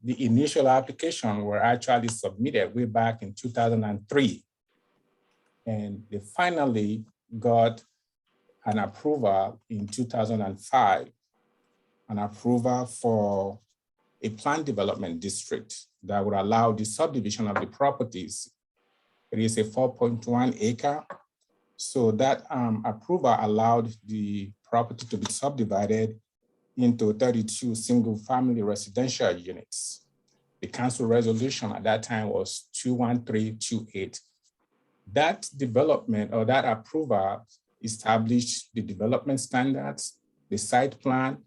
the initial application were actually submitted way back in 2003. And they finally got an approval in 2005, an approval for a planned development district that would allow the subdivision of the properties. It is a 4.1 acre. So that approval allowed the property to be subdivided into 32 single family residential units. The council resolution at that time was 21328. That development or that approval established the development standards, the site plan,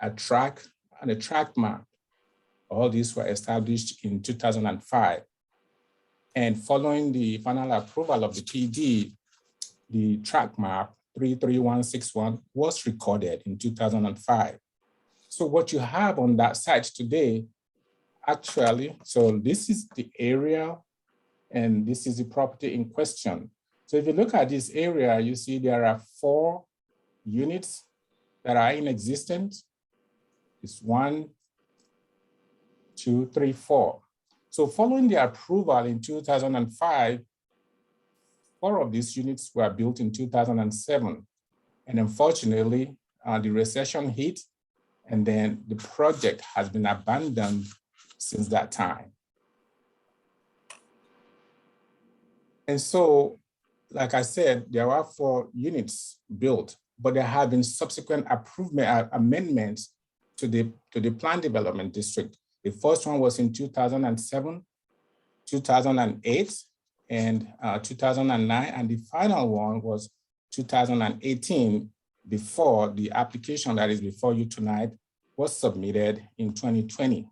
a track, and a track map. All these were established in 2005. And following the final approval of the PD, the track map 33161 was recorded in 2005. So what you have on that site today, actually, so this is the area and this is the property in question. So if you look at this area, you see there are 4 units that are in existence. It's 1, 2, 3, 4. So following the approval in 2005, 4 of these units were built in 2007. And unfortunately, the recession hit, and then the project has been abandoned since that time. And so, like I said, there are 4 units built, but there have been subsequent amendments to the planned development district. The first one was in 2007, 2008, and 2009, and the final one was 2018, before the application that is before you tonight was submitted in 2020.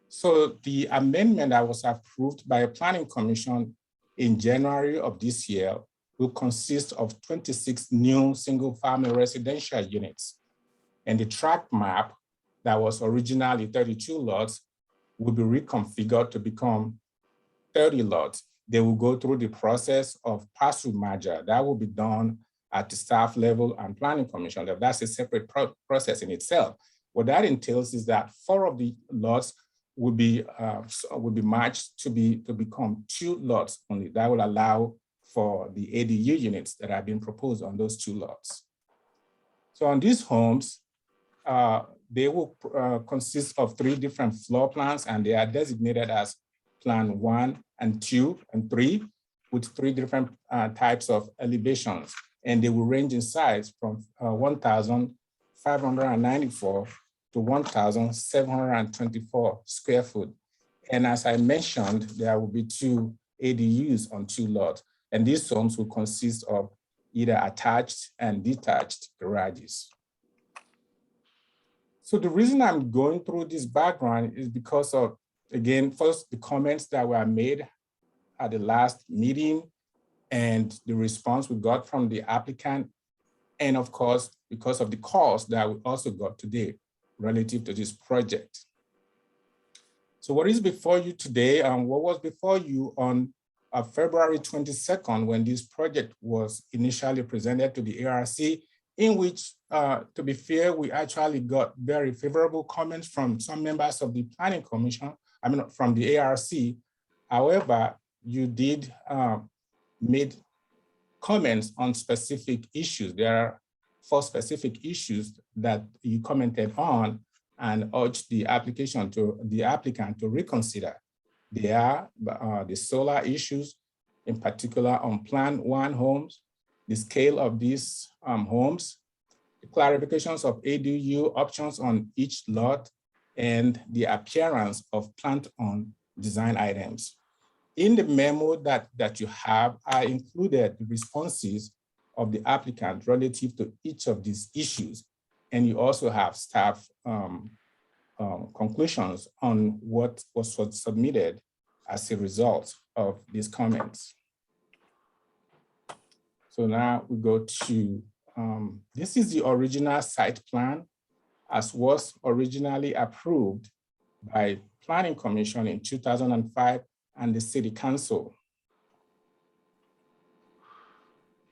So the amendment that was approved by a planning commission in January of this year will consist of 26 new single-family residential units. And the tract map that was originally 32 lots will be reconfigured to become 30 lots. They will go through the process of parcel merger. That will be done at the staff level and planning commission level. That's a separate process in itself. What that entails is that 4 of the lots will be matched to become 2 lots only. That will allow for the ADU units that have been proposed on those 2 lots. So on these homes, they will consist of 3 different floor plans, and they are designated as plan 1 and 2 and 3, with 3 different types of elevations. And they will range in size from 1,594 to 1,724 square foot. And as I mentioned, there will be 2 ADUs on 2 lots. And these homes will consist of either attached and detached garages. So the reason I'm going through this background is because of, again, first, the comments that were made at the last meeting and the response we got from the applicant. And of course, because of the calls that we also got today relative to this project. So what is before you today and what was before you on February 22nd, when this project was initially presented to the ARC, in which, to be fair, we actually got very favorable comments from some members of the Planning Commission, from the ARC. However, you did made comments on specific issues. There are 4 specific issues that you commented on and urged the applicant to reconsider. They are the solar issues, in particular on Plan 1 homes, the scale of these homes, the clarifications of ADU options on each lot, and the appearance of plant-on design items. In the memo that you have, I included the responses of the applicant relative to each of these issues. And you also have staff conclusions on what was submitted as a result of these comments. So now we go to, this is the original site plan as was originally approved by Planning Commission in 2005 and the City Council.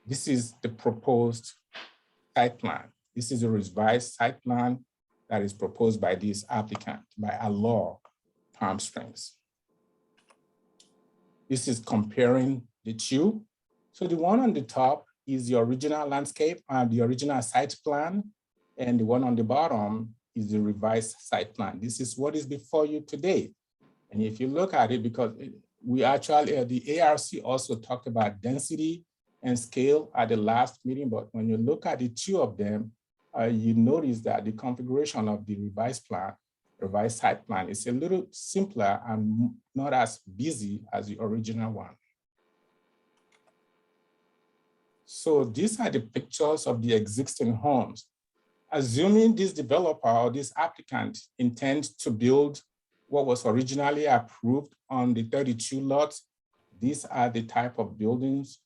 This is the proposed site plan. This is a revised site plan that is proposed by this applicant, by Allure, Palm Springs. This is comparing the two. So the one on the top is the original landscape and the original site plan, and the one on the bottom is the revised site plan. This is what is before you today. And if you look at it, because we actually, the ARC also talked about density and scale at the last meeting, but when you look at the two of them, you notice that the configuration of the revised site plan is a little simpler and not as busy as the original one. So these are the pictures of the existing homes. Assuming this developer or this applicant intends to build what was originally approved on the 32 lots, these are the type of buildings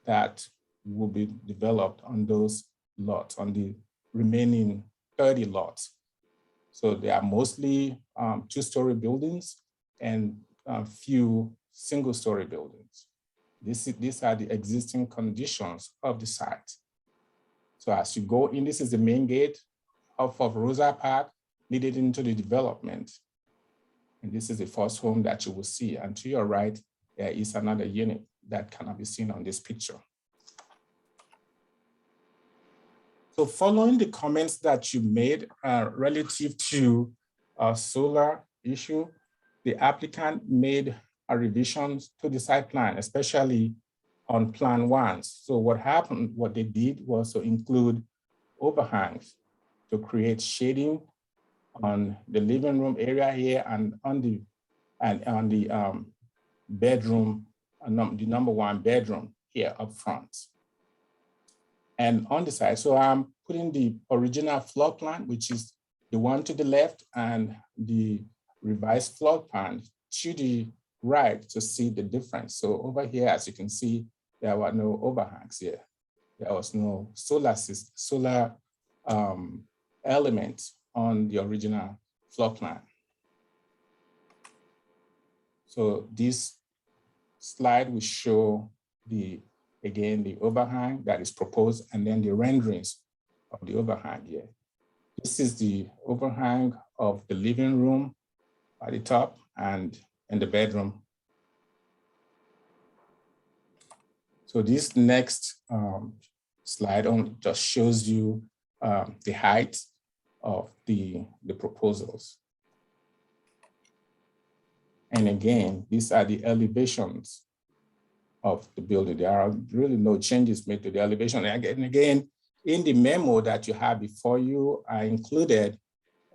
that will be developed on those lots, on the remaining 30 lots. So they are mostly 2-story buildings and a few single-story buildings. These are the existing conditions of the site. So as you go in, this is the main gate off of Rosa Park, leading into the development. And this is the first home that you will see. And to your right, there is another unit that cannot be seen on this picture. So following the comments that you made relative to solar issue, the applicant made a revisions to the site plan, especially on Plan 1. So what happened, what they did was to include overhangs to create shading on the living room area here and on the bedroom, the number 1 bedroom here up front. And on the side, so I'm putting the original floor plan, which is the one to the left, and the revised floor plan to the right to see the difference. So over here, as you can see, there were no overhangs here. There was no solar element on the original floor plan. So this slide will show again, the overhang that is proposed and then the renderings of the overhang here. This is the overhang of the living room at the top and in the bedroom. So this next slide just shows you the height of the proposals. And again, these are the elevations of the building. There are really no changes made to the elevation. And again, in the memo that you have before you, I included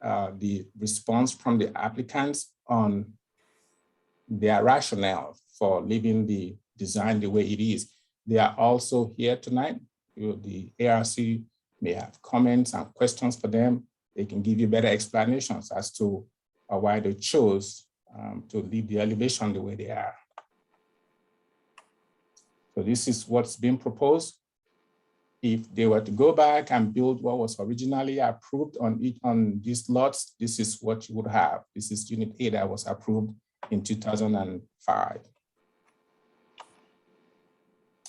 the response from the applicants on their rationale for leaving the design the way it is. They are also here tonight. The ARC may have comments and questions for them. They can give you better explanations as to why they chose to leave the elevation the way they are. So this is what's been proposed. if they were to go back and build what was originally approved on these lots, this is what you would have. This is Unit A that was approved in 2005.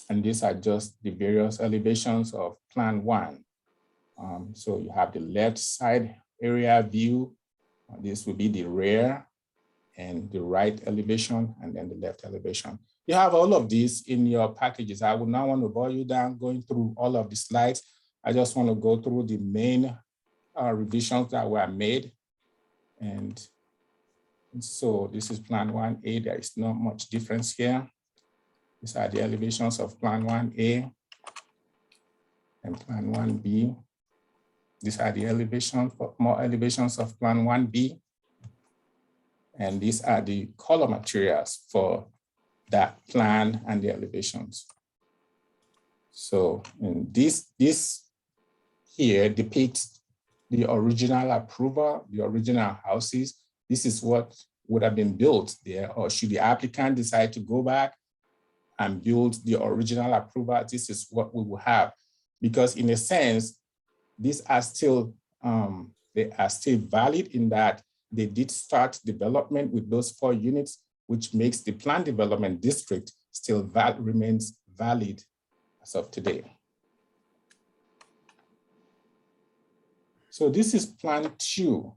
And these are just the various elevations of Plan 1. So you have the left side area view. This will be the rear and the right elevation, and then the left elevation. You have all of these in your packages. I would not want to bore you down going through all of the slides. I just want to go through the main revisions that were made. And so this is Plan 1A. There is not much difference here. These are the elevations of Plan 1A and Plan 1B. These are the elevations, more elevations of Plan 1B. And these are the color materials for that plan and the elevations. So in this here depicts the original approval, the original houses. This is what would have been built there, or should the applicant decide to go back and build the original approval, this is what we will have. Because in a sense, these are still, they are still valid in that they did start development with those 4 units, which makes the planned development district still remains valid as of today. So this is Plan 2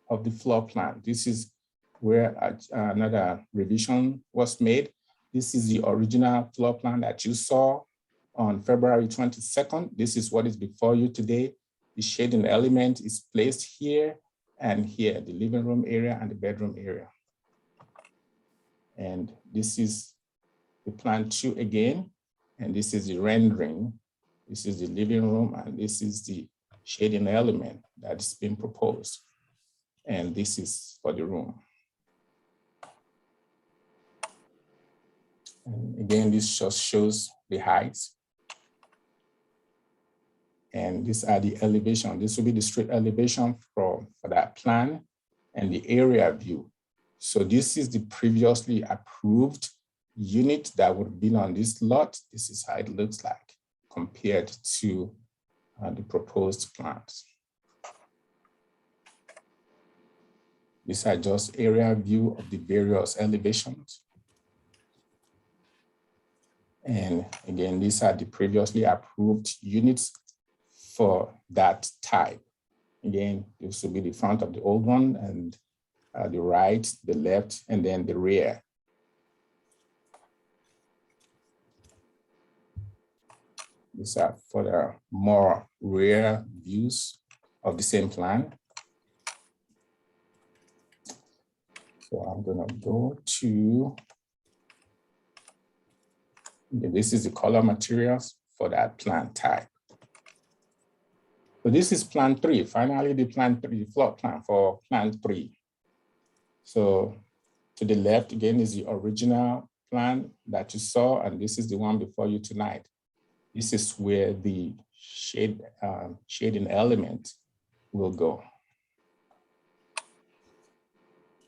of the floor plan. This is where another revision was made. This is the original floor plan that you saw on February 22nd. This is what is before you today. The shading element is placed here and here, the living room area and the bedroom area. And this is the Plan 2 again. And this is the rendering. This is the living room, and this is the shading element that's been proposed. And this is for the room. And again, this just shows the heights. And these are the elevation. This will be the street elevation for that plan and the area view. So this is the previously approved unit that would have been on this lot. This is how it looks like compared to the proposed plans. These are just area view of the various elevations. And again, these are the previously approved units for that type. Again, this will be the front of the old one, and the right, the left, and then the rear. These are for the more rear views of the same plan. So I'm gonna go to, this is the color materials for that plan type. So this is Plan 3, finally the Plan 3, floor plan for Plan 3. So to the left again is the original plan that you saw, and this is the one before you tonight. This is where the shading element will go.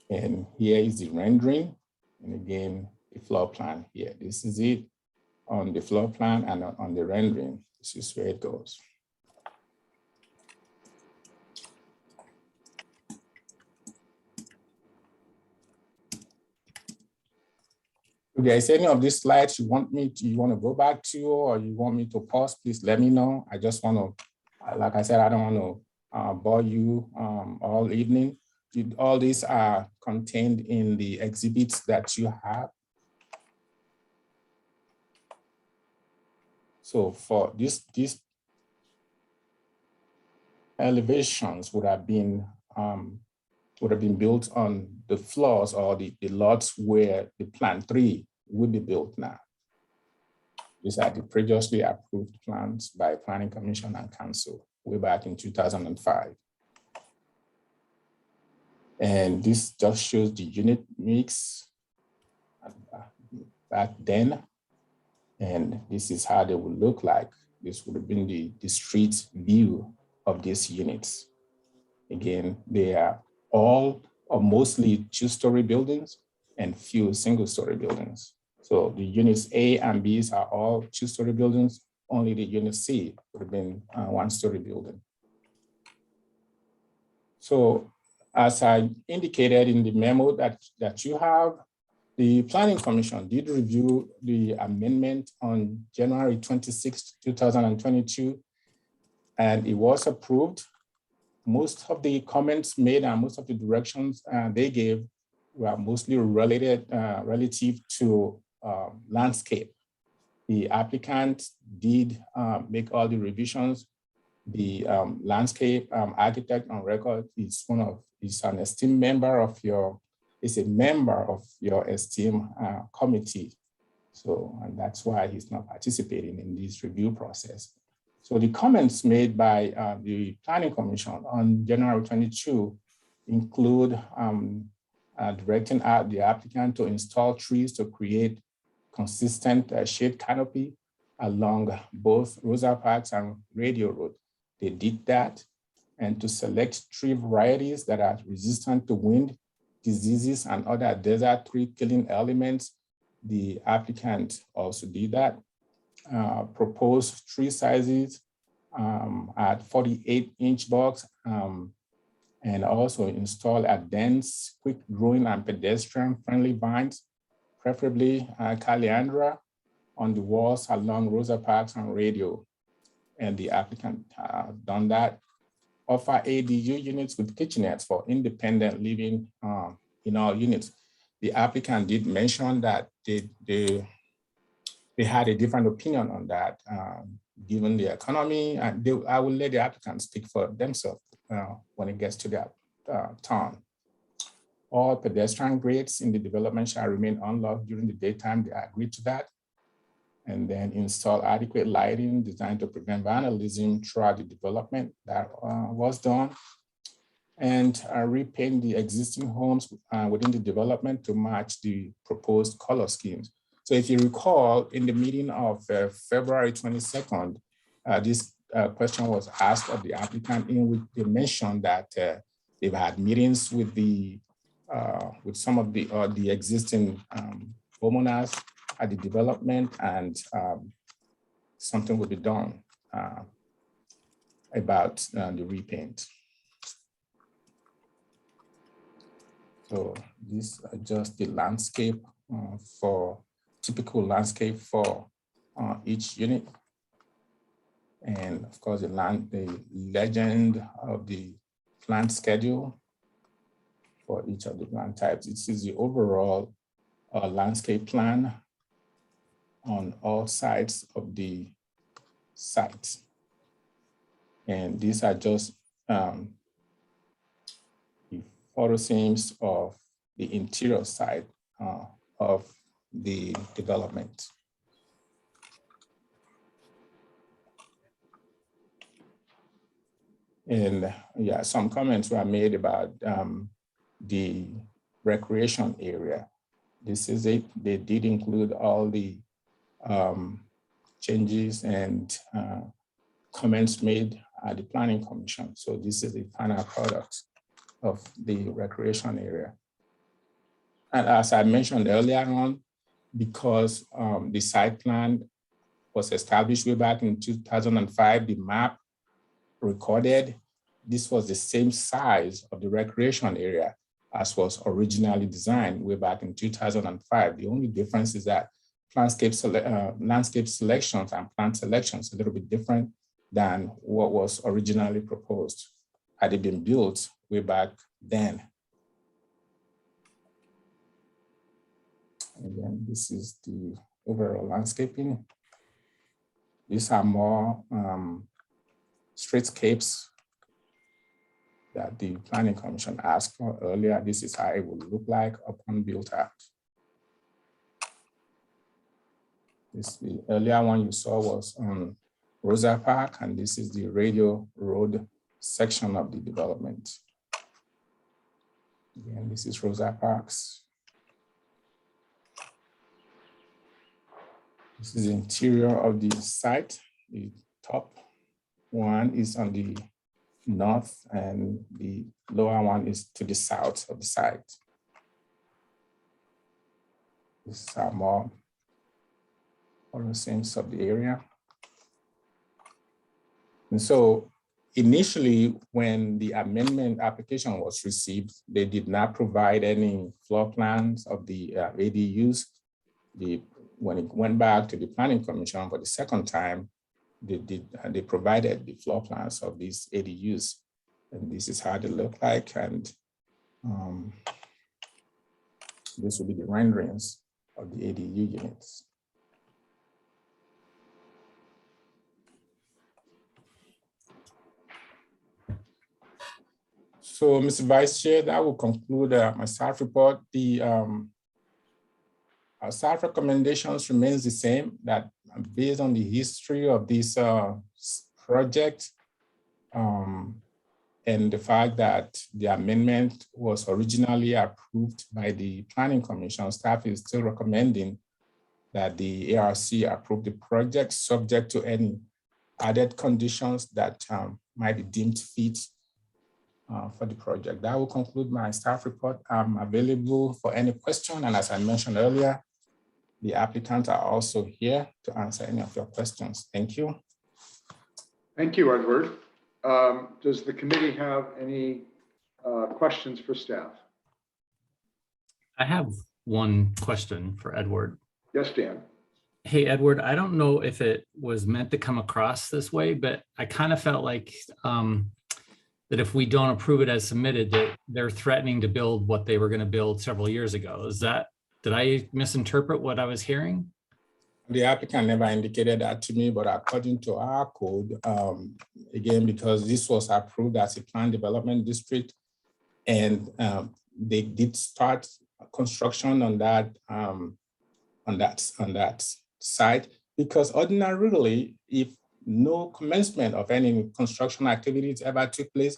And here is the rendering, and again, the floor plan here. This is it on the floor plan, and on the rendering, this is where it goes. If there is any of these slides you want to go back to, or you want me to pause, please let me know. I just want to, like I said, I don't want to bore you all evening. All these are contained in the exhibits that you have. So for these elevations would have been built on the floors or the lots where the Plan 3 will be built now. These are the previously approved plans by Planning Commission and Council way back in 2005. And this just shows the unit mix back then. And this is how they would look like. This would have been the street view of these units. Again, they are all or mostly 2-story buildings and few single-story buildings. So the units A and Bs are all 2-story buildings, only the unit C would have been a one-story building. So as I indicated in the memo that you have, the Planning Commission did review the amendment on January 26, 2022, and it was approved. Most of the comments made and most of the directions they gave were mostly related relative to landscape. The applicant did make all the revisions. The landscape architect on record is an esteemed member of your, is a member of your esteemed committee. So, and that's why he's not participating in this review process. So the comments made by the Planning Commission on January 22 include directing out the applicant to install trees to create consistent shade canopy along both Rosa Parks and Radio Road. They did that, and to select tree varieties that are resistant to wind, diseases, and other desert tree killing elements. The applicant also did that. Proposed tree sizes at 48-inch box, and also install a dense, quick-growing and pedestrian-friendly vines, preferably Caliandra, on the walls along Rosa Parks and Radio. And the applicant done that. Offer ADU units with kitchenettes for independent living in all units. The applicant did mention that they had a different opinion on that, given the economy. And I will let the applicants speak for themselves when it gets to that turn. All pedestrian grades in the development shall remain unlocked during the daytime. They agreed to that. And then install adequate lighting designed to prevent vandalism throughout the development. That was done. And repaint the existing homes within the development to match the proposed color schemes. So if you recall, in the meeting of February 22nd, this question was asked of the applicant, in which they mentioned that they've had meetings with with some of the existing homeowners at the development, and something will be done about the repaint. So these are just the landscape for typical landscape for each unit. And of course, the legend of the plant schedule for each of the plant types. This is the overall landscape plan on all sides of the site. And these are just the photo scenes of the interior side of the development. And yeah, some comments were made about the recreation area. This is it. They did include all the changes and comments made at the Planning Commission. So this is the final product of the recreation area. And as I mentioned earlier on, because the site plan was established way back in 2005, the map recorded, this was the same size of the recreation area as was originally designed way back in 2005. The only difference is that landscape selections and plant selections are a little bit different than what was originally proposed had it been built way back then. And then this is the overall landscaping. These are more streetscapes that the Planning Commission asked for earlier. This is how it would look like upon built out. The earlier one you saw was on Rosa Park, and this is the Radio Road section of the development. Again, this is Rosa Parks. This is the interior of the site. The top one is on the north, and the lower one is to the south of the site. These are more photo scenes of the area. And so initially, when the amendment application was received, they did not provide any floor plans of the ADUs. When it went back to the Planning Commission for the second time, they provided the floor plans of these ADUs. And this is how they look like. And this will be the renderings of the ADU units. So, Mr. Vice Chair, that will conclude my staff report. Our staff recommendations remains the same, that based on the history of this project and the fact that the amendment was originally approved by the Planning Commission, staff is still recommending that the ARC approve the project subject to any added conditions that might be deemed fit for the project. That will conclude my staff report. I'm available for any question. And as I mentioned earlier, the applicants are also here to answer any of your questions. Thank you. Thank you, Edward. Does the committee have any questions for staff? I have one question for Edward. Yes, Dan. Hey, Edward, I don't know if it was meant to come across this way, but I kind of felt like that if we don't approve it as submitted, that they're threatening to build what they were going to build several years ago. Did I misinterpret what I was hearing? The applicant never indicated that to me, but according to our code, again, because this was approved as a planned development district, and they did start construction on that site, because ordinarily, if no commencement of any construction activities ever took place,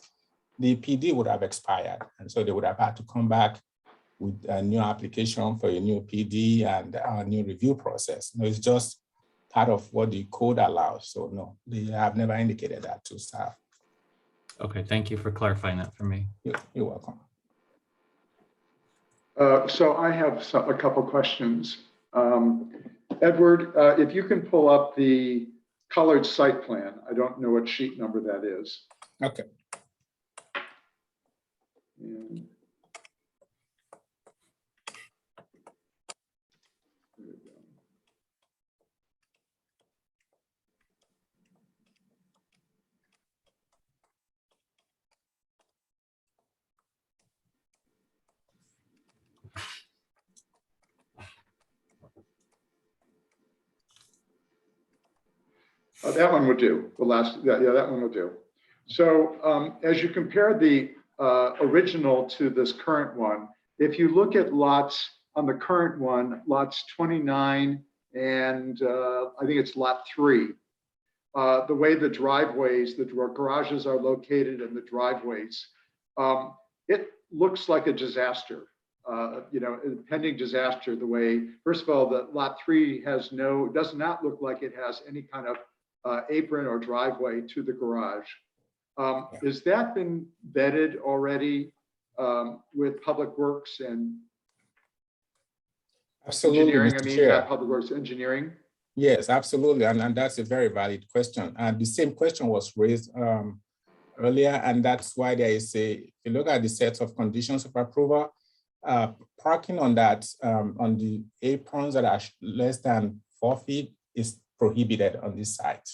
the PD would have expired, and so they would have had to come back with a new application for a new PD and a new review process. No, it's just part of what the code allows. So no, they have never indicated that to staff. Okay, thank you for clarifying that for me. You're welcome. So I have a couple questions. Edward, if you can pull up the colored site plan. I don't know what sheet number that is. Okay. And that one would do. The last, yeah, that one will do. So as you compare the original to this current one, if you look at lots on the current one, lots 29 and I think it's lot 3, the way the driveways, the garages are located and the driveways, it looks like a disaster. Pending disaster, the way, first of all, the lot 3 does not look like it has any kind of apron or driveway to the garage. Has that been vetted already with Public Works and engineering? I mean, Public Works engineering? Yes, absolutely. And that's a very valid question. And the same question was raised earlier. And that's why there is if you look at the sets of conditions of approval, parking on that, on the aprons that are less than 4 feet is prohibited on this site.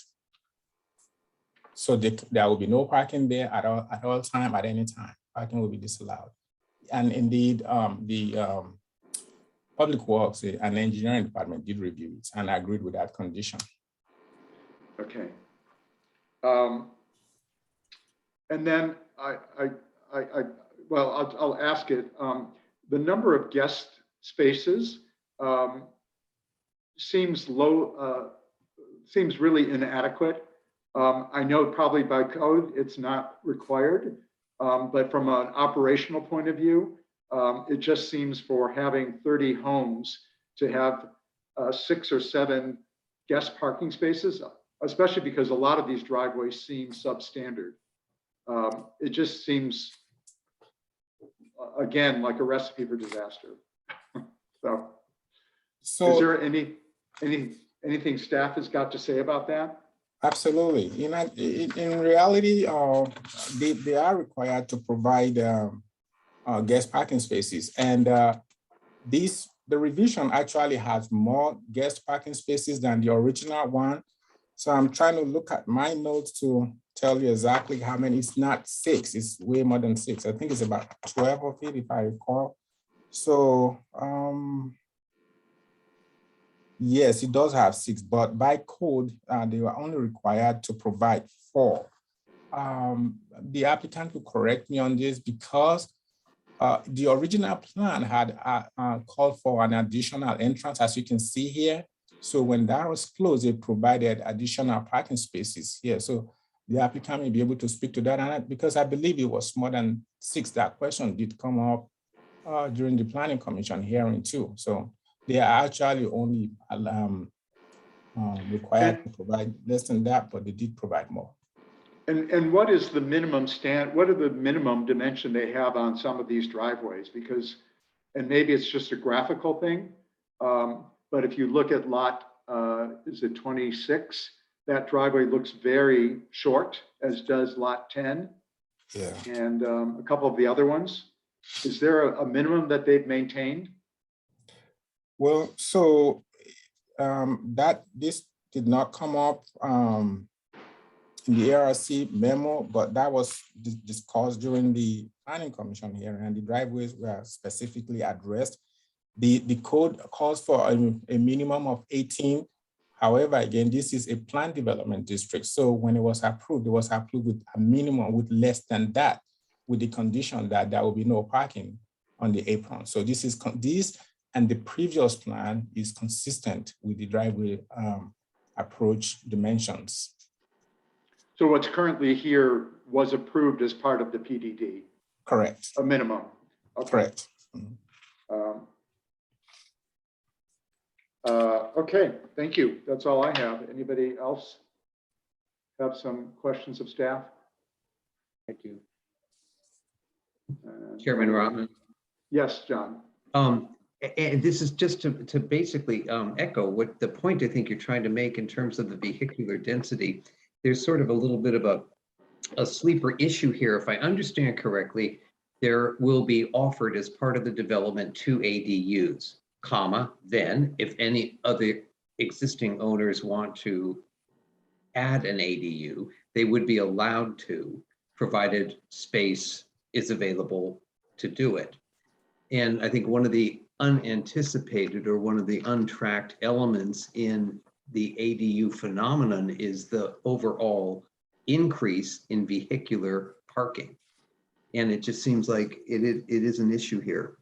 So there will be no parking there at all time, at any time. Parking will be disallowed. And indeed, the Public Works and Engineering Department did review it and agreed with that condition. Okay. And then I'll ask it. The number of guest spaces seems low, seems really inadequate. I know probably by code it's not required, but from an operational point of view, it just seems for having 30 homes to have 6 or 7 guest parking spaces, especially because a lot of these driveways seem substandard. It just seems, again, like a recipe for disaster. So is there anything staff has got to say about that? Absolutely. In reality, they are required to provide guest parking spaces, and the revision actually has more guest parking spaces than the original one. So I'm trying to look at my notes to tell you exactly how many. It's not 6, it's way more than 6. I think it's about 12 of it, if I recall. So yes, it does have 6, but by code, they were only required to provide 4. The applicant will correct me on this because the original plan had called for an additional entrance, as you can see here. So when that was closed, it provided additional parking spaces here. So the applicant may be able to speak to that, and because I believe it was more than 6. That question did come up during the Planning Commission hearing too. So they are actually only required to provide less than that, but they did provide more. And what is the minimum what are the minimum dimension they have on some of these driveways? Because, and maybe it's just a graphical thing, but if you look at lot, is it 26? That driveway looks very short, as does lot 10. Yeah. And a couple of the other ones. Is there a minimum that they've maintained? Well, so this did not come up in the ARC memo, but that was discussed during the Planning Commission hearing, and the driveways were specifically addressed. The code calls for a minimum of 18. However, again, this is a planned development district. So when it was approved with a minimum with less than that, with the condition that there will be no parking on the apron. So this and the previous plan is consistent with the driveway approach dimensions. So what's currently here was approved as part of the PDD? Correct. A minimum? Okay. Correct. Okay, thank you. That's all I have. Anybody else have some questions of staff? Thank you. Chairman Rahman. Yes, John. And this is just to basically echo what the point I think you're trying to make in terms of the vehicular density. There's sort of a little bit of a sleeper issue here. If I understand correctly, there will be offered as part of the development 2 ADUs, comma, then if any other existing owners want to add an ADU, they would be allowed to, provided space is available to do it. And I think one of the unanticipated or one of the untracked elements in the ADU phenomenon is the overall increase in vehicular parking. And it just seems like it is an issue here.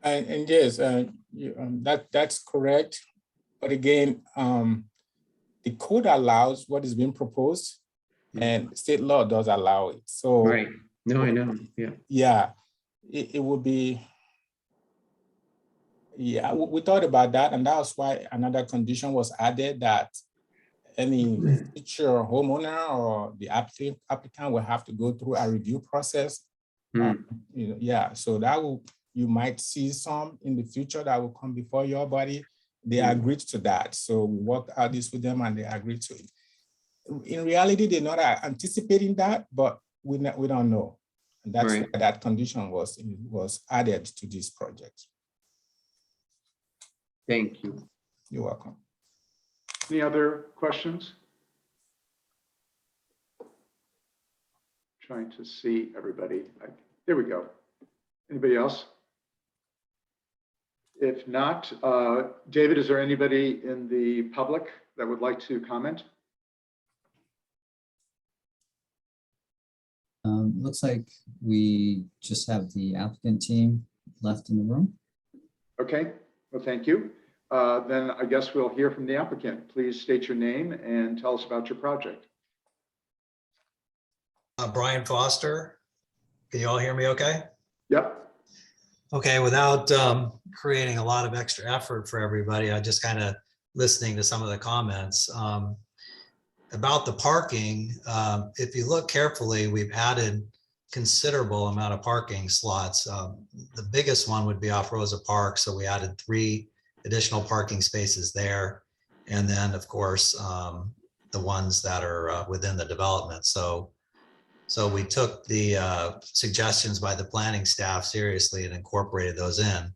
And yes, that's correct. But again, the code allows what is being proposed, and state law does allow it. So right. No, I know. Yeah. Yeah, it would be. Yeah, we thought about that, and that's why another condition was added that any future homeowner or the applicant will have to go through a review process. Yeah, so that will, you might see some in the future that will come before your body. They agreed to that, so we worked out this with them, and they agreed to it. In reality, they're not anticipating that, but we don't know, and that's why that condition was added to this project. Thank you. You're welcome. Any other questions? Trying to see everybody. There we go. Anybody else? If not, David, is there anybody in the public that would like to comment? Looks like we just have the applicant team left in the room. Okay, well, thank you. Then I guess we'll hear from the applicant. Please state your name and tell us about your project. Brian Foster. Can you all hear me okay? Yep. Okay, without creating a lot of extra effort for everybody, I just kind of listening to some of the comments. About the parking, if you look carefully, we've added considerable amount of parking slots. The biggest one would be off Rosa Park, so we added 3 additional parking spaces there. And then, of course, the ones that are within the development. So we took the suggestions by the planning staff seriously and incorporated those in.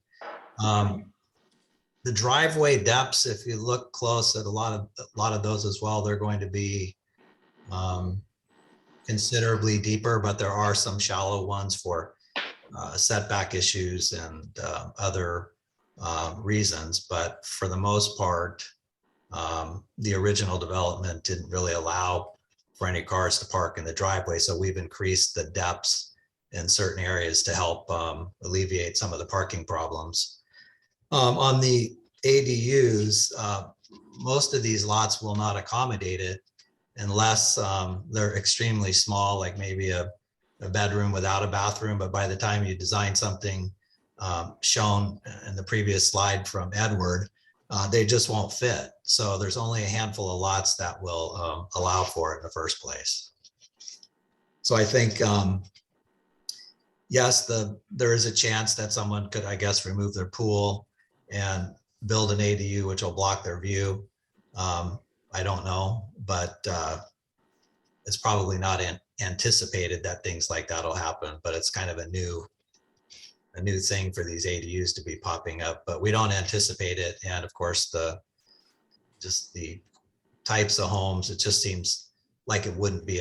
The driveway depths, if you look close at a lot of those as well, they're going to be considerably deeper, but there are some shallow ones for setback issues and other reasons. But for the most part, the original development didn't really allow for any cars to park in the driveway. So we've increased the depths in certain areas to help alleviate some of the parking problems. On the ADUs, most of these lots will not accommodate it unless they're extremely small, like maybe a bedroom without a bathroom. But by the time you design something shown in the previous slide from Edward, they just won't fit. So there's only a handful of lots that will allow for it in the first place. So I think, yes, there is a chance that someone could, I guess, remove their pool and build an ADU, which will block their view. I don't know, but it's probably not anticipated that things like that will happen, but it's kind of a new thing for these ADUs to be popping up, but we don't anticipate it. And of course, just the types of homes, it just seems like it wouldn't be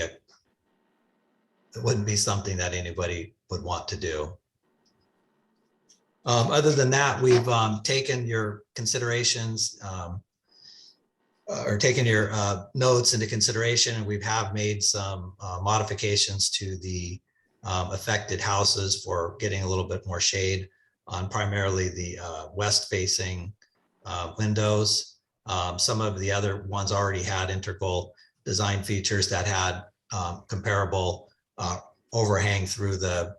something that anybody would want to do. Other than that, we've taken your considerations or taken your notes into consideration, and we have made some modifications to the affected houses for getting a little bit more shade on primarily the west facing windows. Some of the other ones already had integral design features that had comparable overhang through the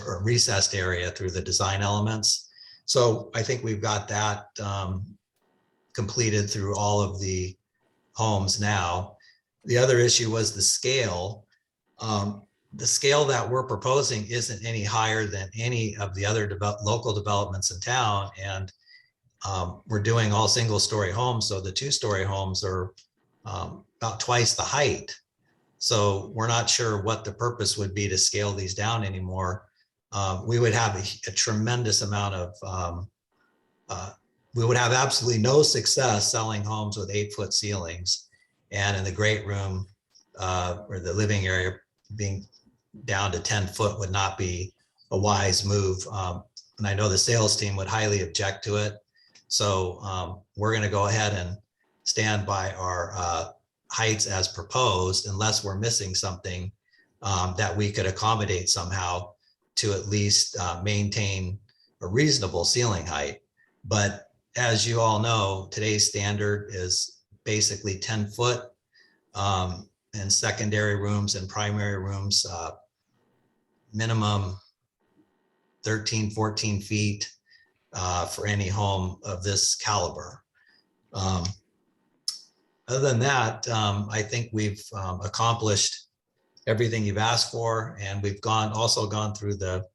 or recessed area through the design elements. So I think we've got that completed through all of the homes now. The other issue was the scale. The scale that we're proposing isn't any higher than any of the other local developments in town. And we're doing all single-story homes. So the two-story homes are about twice the height. So we're not sure what the purpose would be to scale these down anymore. We would have a tremendous amount of, we would have absolutely no success selling homes with 8-foot ceilings. And in the great room or the living area being down to 10 foot would not be a wise move. And I know the sales team would highly object to it. So we're going to go ahead and stand by our heights as proposed, unless we're missing something that we could accommodate somehow to at least maintain a reasonable ceiling height. But as you all know, today's standard is basically 10 foot in secondary rooms and primary rooms, minimum 13, 14 feet for any home of this caliber. Other than that, I think we've accomplished everything you've asked for, and we've also gone through the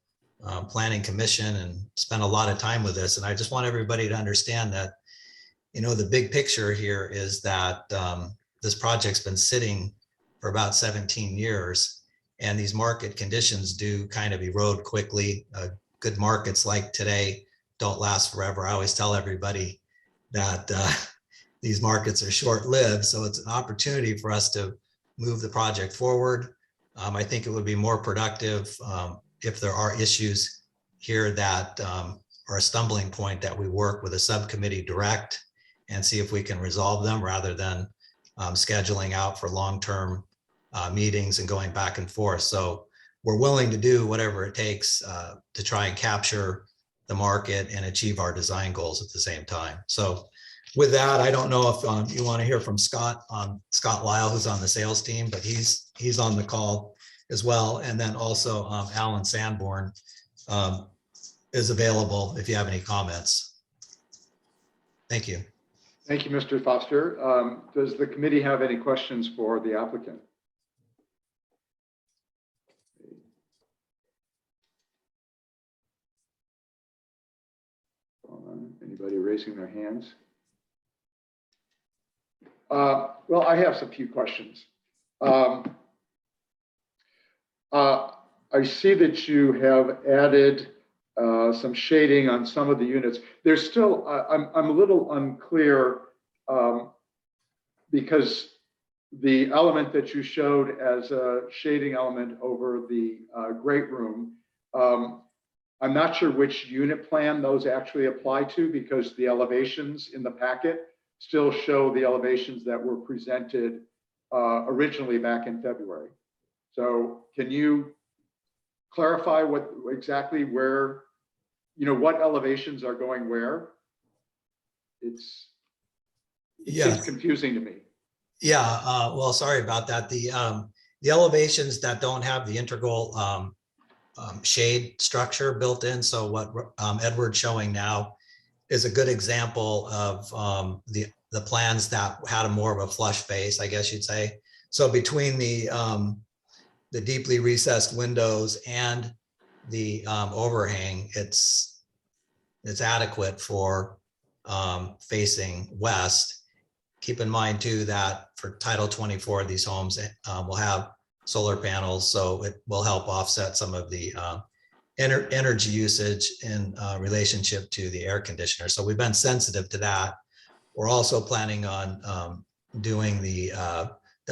planning commission and spent a lot of time with this. And I just want everybody to understand that, you know, the big picture here is that this project's been sitting for about 17 years, and these market conditions do kind of erode quickly. Good markets like today don't last forever. I always tell everybody that these markets are short-lived, so it's an opportunity for us to move the project forward. I think it would be more productive if there are issues here that are a stumbling point, that we work with a subcommittee direct and see if we can resolve them, rather than scheduling out for long-term meetings and going back and forth. So we're willing to do whatever it takes to try and capture the market and achieve our design goals at the same time. So with that, I don't know if you want to hear from Scott Lyle, who's on the sales team, but he's on the call as well. And then also Alan Sanborn is available if you have any comments. Thank you. Thank you, Mr. Foster. Does the committee have any questions for the applicant? Anybody raising their hands? Well, I have some few questions. I see that you have added some shading on some of the units. There's still, I'm a little unclear because the element that you showed as a shading element over the great room, I'm not sure which unit plan those actually apply to because the elevations in the packet still show the elevations that were presented originally back in February. So can you clarify what exactly where, what elevations are going where? It seems confusing to me. Yeah, well, sorry about that. The elevations that don't have the integral shade structure built in. So what Edward's showing now is a good example of the plans that had a more of a flush face, I guess you'd say. So between the deeply recessed windows and the overhang, it's adequate for facing west. Keep in mind too that for Title 24, these homes will have solar panels, so it will help offset some of the energy usage in relationship to the air conditioner. So we've been sensitive to that. We're also planning on doing the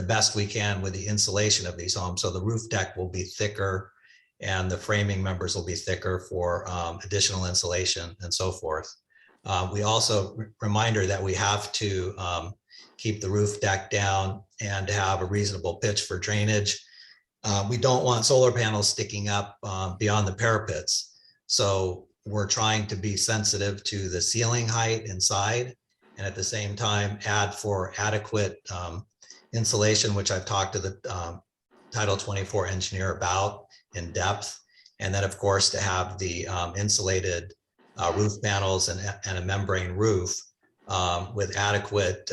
best we can with the insulation of these homes. So the roof deck will be thicker and the framing members will be thicker for additional insulation and so forth. We also, reminder that we have to keep the roof deck down and have a reasonable pitch for drainage. We don't want solar panels sticking up beyond the parapets. So we're trying to be sensitive to the ceiling height inside and at the same time add for adequate insulation, which I've talked to the Title 24 engineer about in depth. And then of course to have the insulated roof panels and a membrane roof with adequate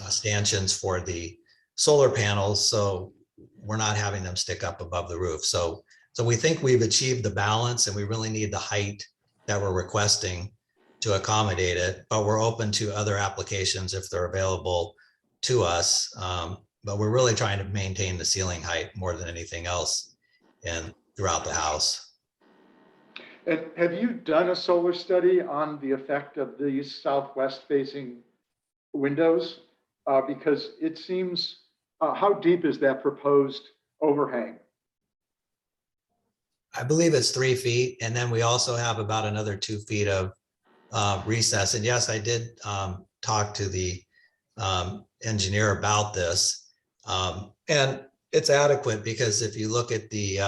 stanchions for the solar panels. So we're not having them stick up above the roof. So we think we've achieved the balance and we really need the height that we're requesting to accommodate it, but we're open to other applications if they're available to us. But we're really trying to maintain the ceiling height more than anything else and throughout the house. And have you done a solar study on the effect of these southwest facing windows? Because it seems, how deep is that proposed overhang? I believe it's 3 feet. And then we also have about another 2 feet of recess. And yes, I did talk to the engineer about this. And it's adequate because if you look at the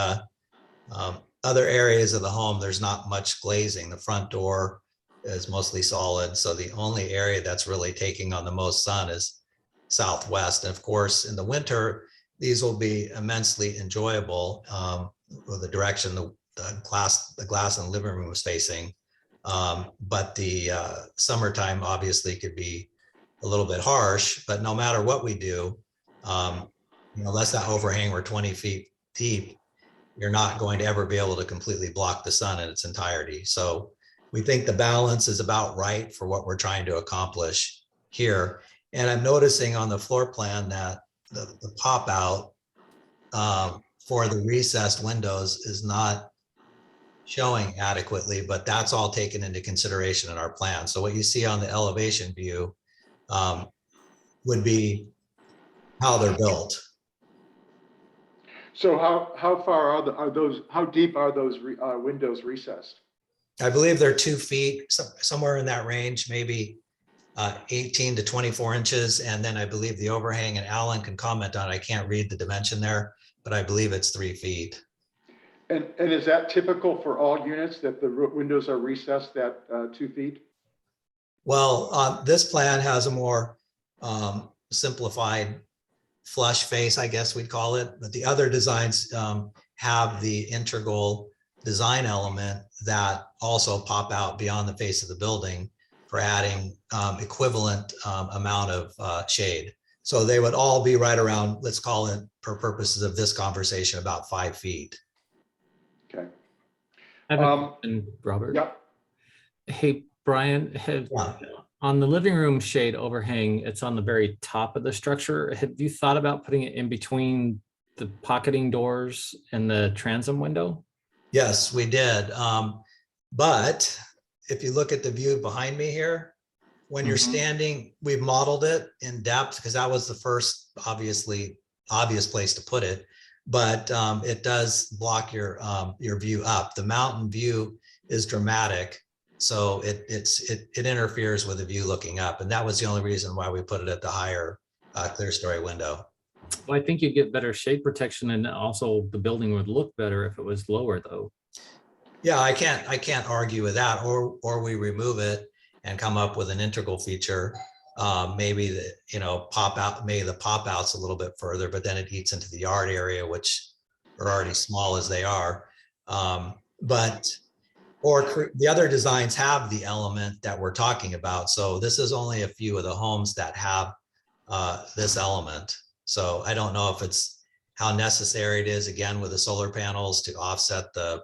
other areas of the home, there's not much glazing. The front door is mostly solid. So the only area that's really taking on the most sun is southwest. And of course, in the winter, these will be immensely enjoyable with the direction the glass in the living room is facing. But the summertime obviously could be a little bit harsh, but no matter what we do, unless that overhang were 20 feet deep, you're not going to ever be able to completely block the sun in its entirety. So we think the balance is about right for what we're trying to accomplish here. And I'm noticing on the floor plan that the pop out for the recessed windows is not showing adequately, but that's all taken into consideration in our plan. So what you see on the elevation view would be how they're built. So how far are those? How deep are those windows recessed? I believe they're 2 feet, somewhere in that range, maybe 18 to 24 inches. And then I believe the overhang, and Alan can comment on it, I can't read the dimension there, but I believe it's 3 feet. And is that typical for all units that the windows are recessed at 2 feet? Well, this plan has a more simplified flush face, I guess we'd call it, but the other designs have the integral design element that also pop out beyond the face of the building for adding equivalent amount of shade. So they would all be right around, let's call it for purposes of this conversation, about 5 feet. Okay. I have a question, Robert. Yep. Hey, Brian, On the living room shade overhang, it's on the very top of the structure. Have you thought about putting it in between the pocketing doors and the transom window? Yes, we did. But if you look at the view behind me here, when you're standing, we've modeled it in depth because that was the first obvious place to put it. But it does block your view up. The mountain view is dramatic, so it interferes with the view looking up, and that was the only reason why we put it at the higher clear story window. Well, I think you'd get better shade protection, and also the building would look better if it was lower, though. Yeah, I can't argue with that. Or we remove it and come up with an integral feature. Maybe the pop outs a little bit further, but then it eats into the yard area, which are already small as they are. The other designs have the element that we're talking about. So this is only a few of the homes that have this element. So I don't know if it's how necessary it is, again, with the solar panels to offset the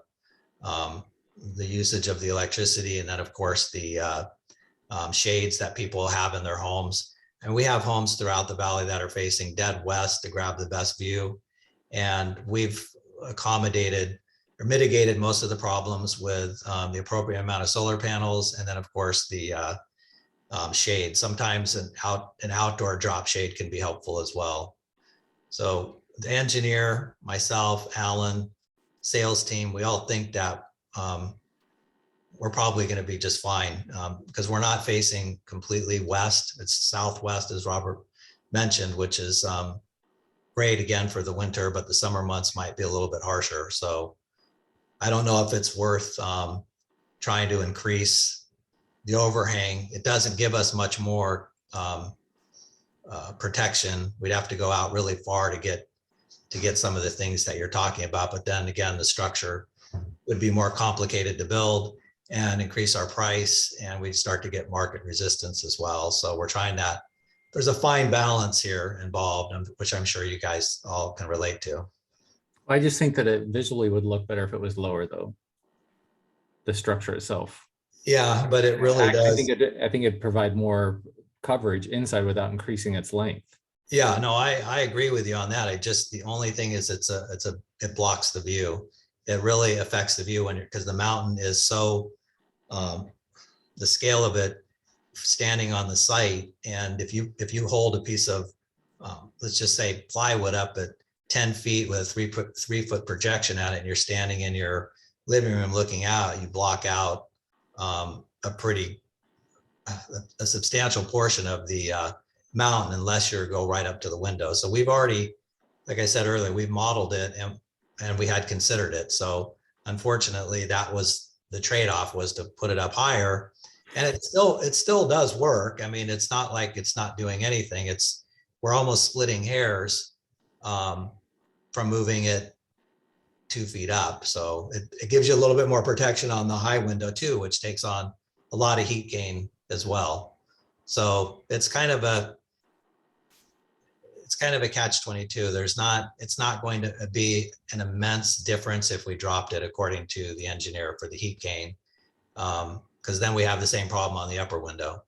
usage of the electricity. And then of course the shades that people have in their homes. And we have homes throughout the valley that are facing dead west to grab the best view. And we've accommodated or mitigated most of the problems with the appropriate amount of solar panels. And then of course the shade. Sometimes an outdoor drop shade can be helpful as well. So the engineer, myself, Alan, sales team, we all think that we're probably going to be just fine because we're not facing completely west. It's southwest, as Robert mentioned, which is great again for the winter, but the summer months might be a little bit harsher. So I don't know if it's worth trying to increase the overhang. It doesn't give us much more protection. We'd have to go out really far to get some of the things that you're talking about. But then again, the structure would be more complicated to build and increase our price, and we'd start to get market resistance as well. So we're trying that. There's a fine balance here involved, which I'm sure you guys all can relate to. I just think that it visually would look better if it was lower, though. The structure itself. Yeah, but it really does. I think it'd provide more coverage inside without increasing its length. Yeah, no, I agree with you on that. The only thing is it blocks the view. It really affects the view because the mountain is so, the scale of it standing on the site. And if you hold a piece of, let's just say plywood up at 10 feet with a 3 foot projection at it, and you're standing in your living room looking out, you block out a substantial portion of the mountain unless you go right up to the window. So we've already, like I said earlier, we've modeled it and we had considered it. So unfortunately, that was the trade-off, was to put it up higher. And it still does work. I mean, it's not like it's not doing anything. We're almost splitting hairs from moving it 2 feet up. So it gives you a little bit more protection on the high window too, which takes on a lot of heat gain as well. So it's kind of a catch-22. It's not going to be an immense difference if we dropped it, according to the engineer, for the heat gain, because then we have the same problem on the upper window.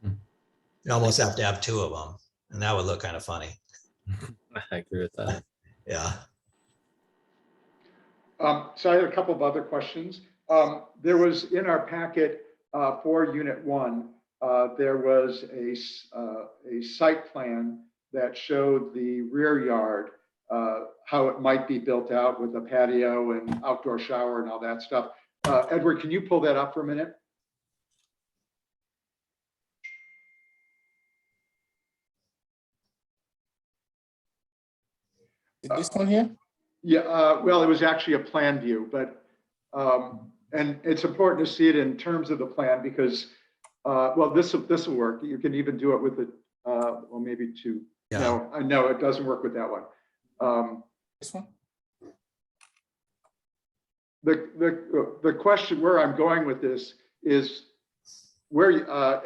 You almost have to have two of them, and that would look kind of funny. I agree with that. Yeah. So I had a couple of other questions. There was in our packet for Unit 1, there was a site plan that showed the rear yard, how it might be built out with a patio and outdoor shower and all that stuff. Edward, can you pull that up for a minute? This one here? Yeah, well, it was actually a plan view, but, and it's important to see it in terms of the plan because, well, this will work. You can even do it with it, well, maybe two. Yeah. No, I know it doesn't work with that one. This one? The question where I'm going with this is where,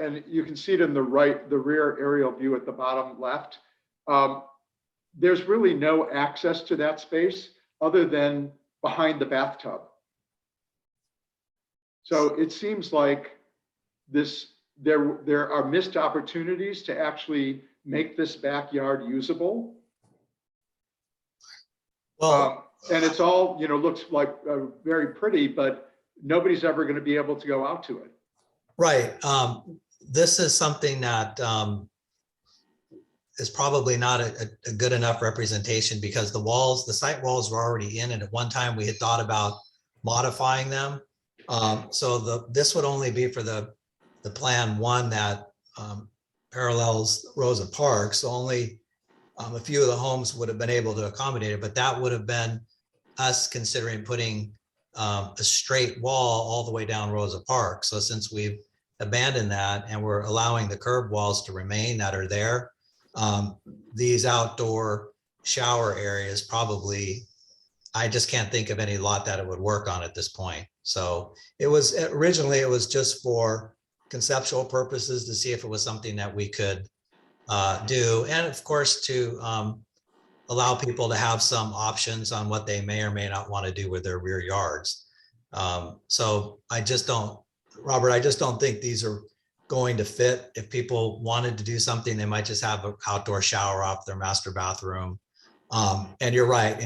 and you can see it in the rear aerial view at the bottom left. There's really no access to that space other than behind the bathtub. So it seems like this there are missed opportunities to actually make this backyard usable. Well, And it's all, you know, looks like very pretty, but nobody's ever going to be able to go out to it. right. This is something that is probably not a good enough representation because the site walls were already in, and at one time we had thought about modifying them. So this would only be for the plan one that parallels Rosa Park. So only a few of the homes would have been able to accommodate it, but that would have been us considering putting a straight wall all the way down Rosa Park. So since we've abandoned that and we're allowing the curb walls to remain that are there, these outdoor shower areas probably, I just can't think of any lot that it would work on at this point. So it was originally, it was just for conceptual purposes to see if it was something that we could do. And of course, to allow people to have some options on what they may or may not want to do with their rear yards. So I just don't, Robert, I just don't think these are going to fit. If people wanted to do something, they might just have an outdoor shower off their master bathroom. And you're right,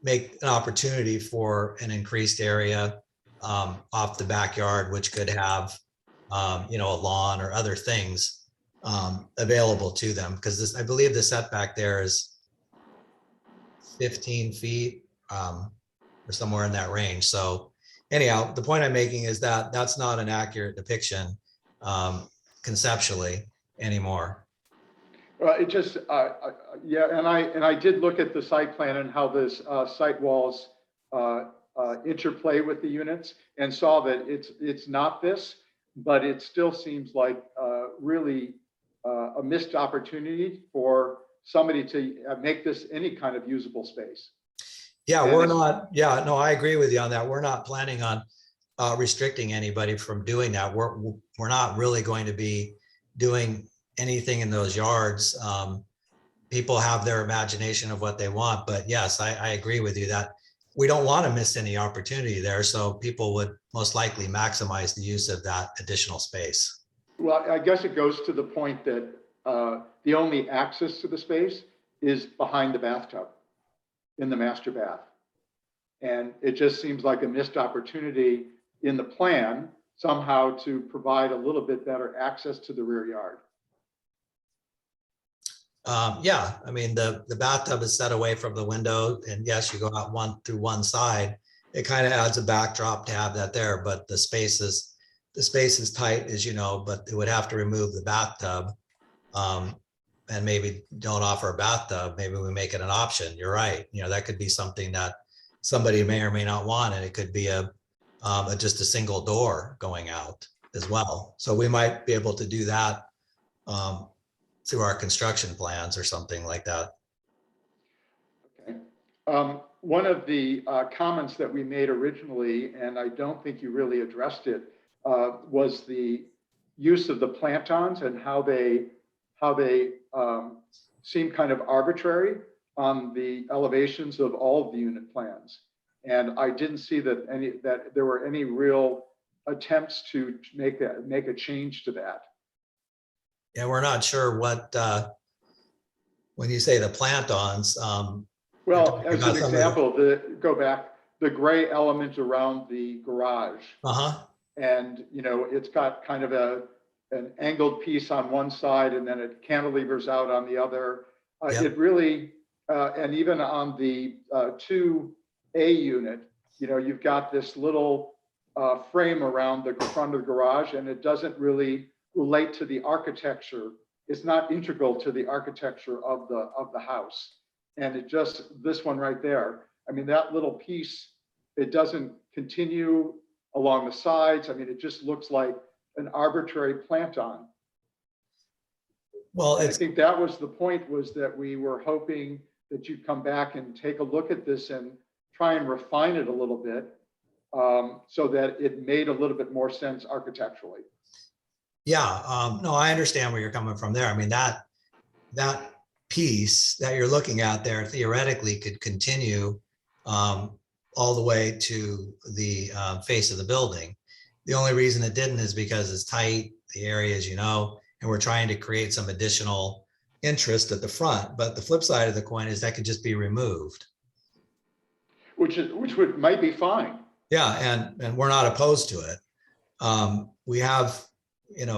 make an opportunity for an increased area off the backyard, which could have, you know, a lawn or other things available to them. Because I believe the setback there is 15 feet or somewhere in that range. So anyhow, the point I'm making is that that's not an accurate depiction conceptually anymore. Well, it just, yeah, and I did look at the site plan and how this site walls interplay with the units and saw that it's not this, but it still seems like really a missed opportunity for somebody to make this any kind of usable space. Yeah, we're not, yeah, no, I agree with you on that. We're not planning on restricting anybody from doing that. We're not really going to be doing anything in those yards. People have their imagination of what they want, but yes, I agree with you that we don't want to miss any opportunity there. So people would most likely maximize the use of that additional space. Well, I guess it goes to the point that the only access to the space is behind the bathtub in the master bath. And it just seems like a missed opportunity in the plan somehow to provide a little bit better access to the rear yard. Yeah, I mean, the bathtub is set away from the window, and yes, you go out through one side. It kind of adds a backdrop to have that there, but the space is tight, as you know, but it would have to remove the bathtub. And maybe don't offer a bathtub, maybe we make it an option. You're right. You know, that could be something that somebody may or may not want, and it could be just a single door going out as well. So we might be able to do that through our construction plans or something like that. Okay. One of the comments that we made originally, and I don't think you really addressed it, was the use of the plantons and how they seem kind of arbitrary on the elevations of all of the unit plans. And I didn't see that there were any real attempts to make a change to that. Yeah, we're not sure what, when you say the plantons. Well, as an example, the gray element around the garage. And, you know, it's got kind of an angled piece on one side and then it cantilevers out on the other. It really, and even on the 2A unit, you know, you've got this little frame around the front of the garage, and it doesn't really relate to the architecture. It's not integral to the architecture of the house. And it just, this one right there, I mean, that little piece, it doesn't continue along the sides. I mean, it just looks like an arbitrary planton. Well, I think that was the point, was that we were hoping that you'd come back and take a look at this and try and refine it a little bit so that it made a little bit more sense architecturally. Yeah, no, I understand where you're coming from there. I mean, that piece that you're looking at there theoretically could continue all the way to the face of the building. The only reason it didn't is because it's tight, the area, as you know, and we're trying to create some additional interest at the front. But the flip side of the coin is that could just be removed. Which might be fine. Yeah, and we're not opposed to it. We have, it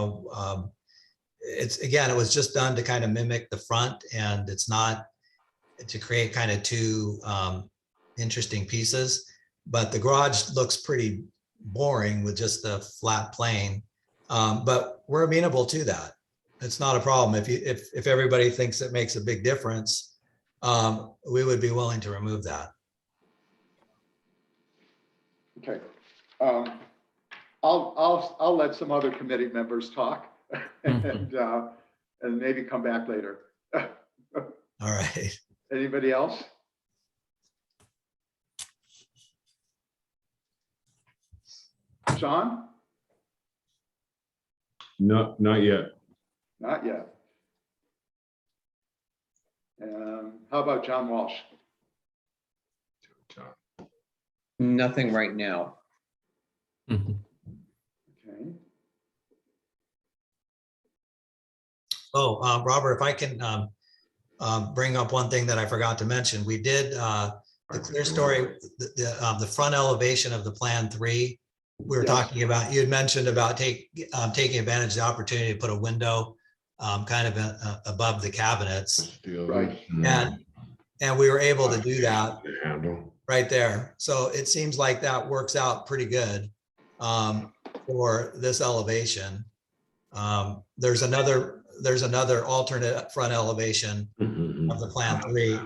was just done to kind of mimic the front, and it's not to create kind of two interesting pieces. But the garage looks pretty boring with just the flat plane. But we're amenable to that. It's not a problem. If everybody thinks it makes a big difference, we would be willing to remove that. Okay. I'll let some other committee members talk and maybe come back later. All right. Anybody else? Sean? No, not yet. Not yet. How about John Walsh? Nothing right now. Mhm. Okay. Oh, Robert, if I can bring up one thing that I forgot to mention, we did the clear story, the front elevation of the Plan 3. We were talking about, you had mentioned about taking advantage of the opportunity to put a window kind of above the cabinets. Right. And we were able to do that The handle. right there. So it seems like that works out pretty good for this elevation. There's another alternate front elevation of the Plan 3,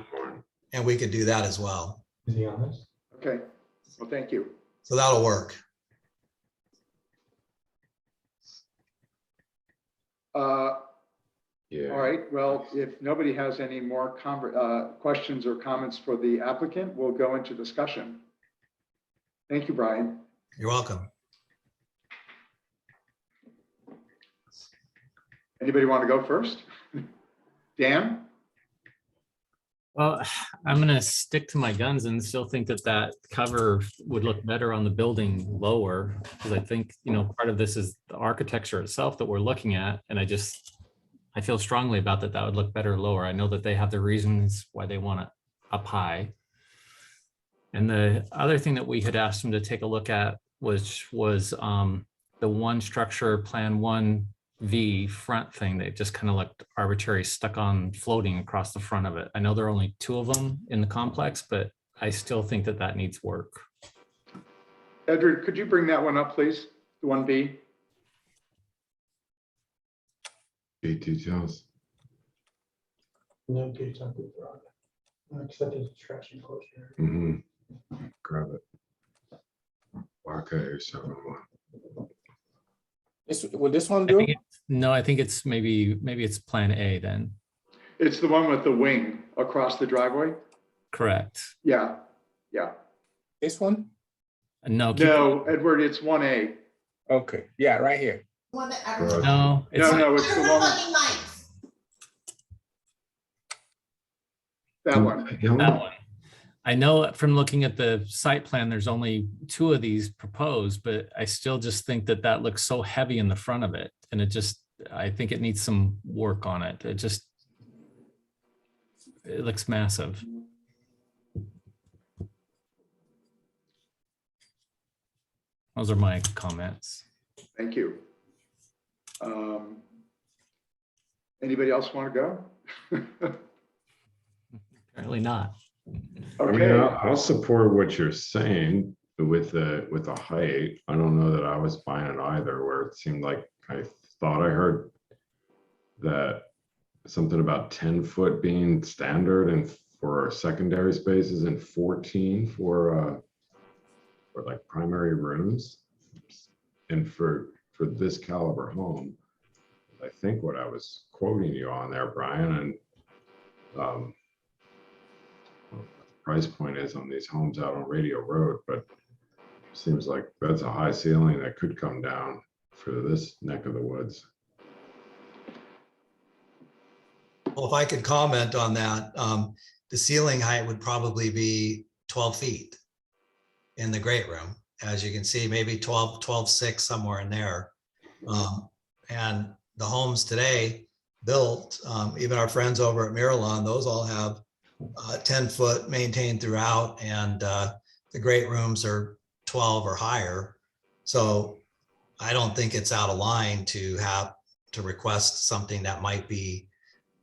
and we could do that as well. Is he honest? Okay. Well, thank you. So that'll work. Yeah. All right. Well, if nobody has any more questions or comments for the applicant, we'll go into discussion. Thank you, Brian. You're welcome. Anybody want to go first? Dan? Well, I'm gonna stick to my guns and still think that that cover would look better on the building lower, because I think, part of this is the architecture itself that we're looking at, and I feel strongly about that would look better lower. I know that they have the reasons why they want it up high. And the other thing that we had asked them to take a look at was the one structure, Plan 1V front thing that just kind of looked arbitrary, stuck on floating across the front of it. I know there are only 2 of them in the complex, but I still think that needs work. Edward, could you bring that one up, please? The 1B? Gate details. No gates on the front. Except it's trash enclosure. Grab it. Okay, 7-1. Will this one I do? think it's maybe it's Plan A then. It's the one with the wing across the driveway? Correct. Yeah. This one? No. No, Edward, it's 1A. Okay, yeah, right here. One that No, it's No, it's the one. That one. that one. I know from looking at the site plan, there's only 2 of these proposed, but I still just think that looks so heavy in the front of it. And I think it needs some work on it. It looks massive. Those are my comments. Thank you. Anybody else want to go? Apparently not. I mean, Okay. I'll support what you're saying with the height. I don't know that I was buying it either, where it seemed like I thought I heard that something about 10 foot being standard and for secondary spaces and 14 for like primary rooms. And for this caliber home, I think what I was quoting you on there, Brian, and what the price point is on these homes out on Radio Road, but seems like that's a high ceiling that could come down for this neck of the woods. Well, if I could comment on that, the ceiling height would probably be 12 feet in the great room. as you can see, maybe 12.6, somewhere in there. And the homes today built, even our friends over at Miralon, those all have 10-foot maintained throughout, and the great rooms are 12 or higher. So I don't think it's out of line to have to request something that might be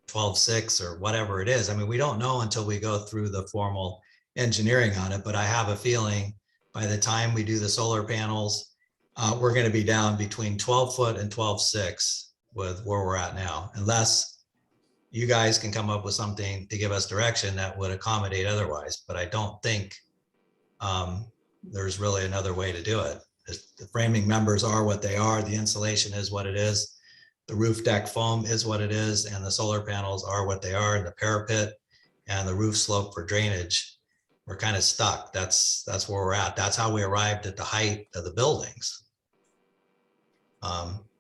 12.6 or whatever it is. I mean, we don't know until we go through the formal engineering on it, but I have a feeling by the time we do the solar panels, we're going to be down between 12 foot and 12.6 with where we're at now, unless you guys can come up with something to give us direction that would accommodate otherwise. But I don't think there's really another way to do it. The framing members are what they are. The insulation is what it is. The roof deck foam is what it is. And the solar panels are what they are. And the parapet and the roof slope for drainage, we're kind of stuck. That's where we're at. That's how we arrived at the height of the buildings.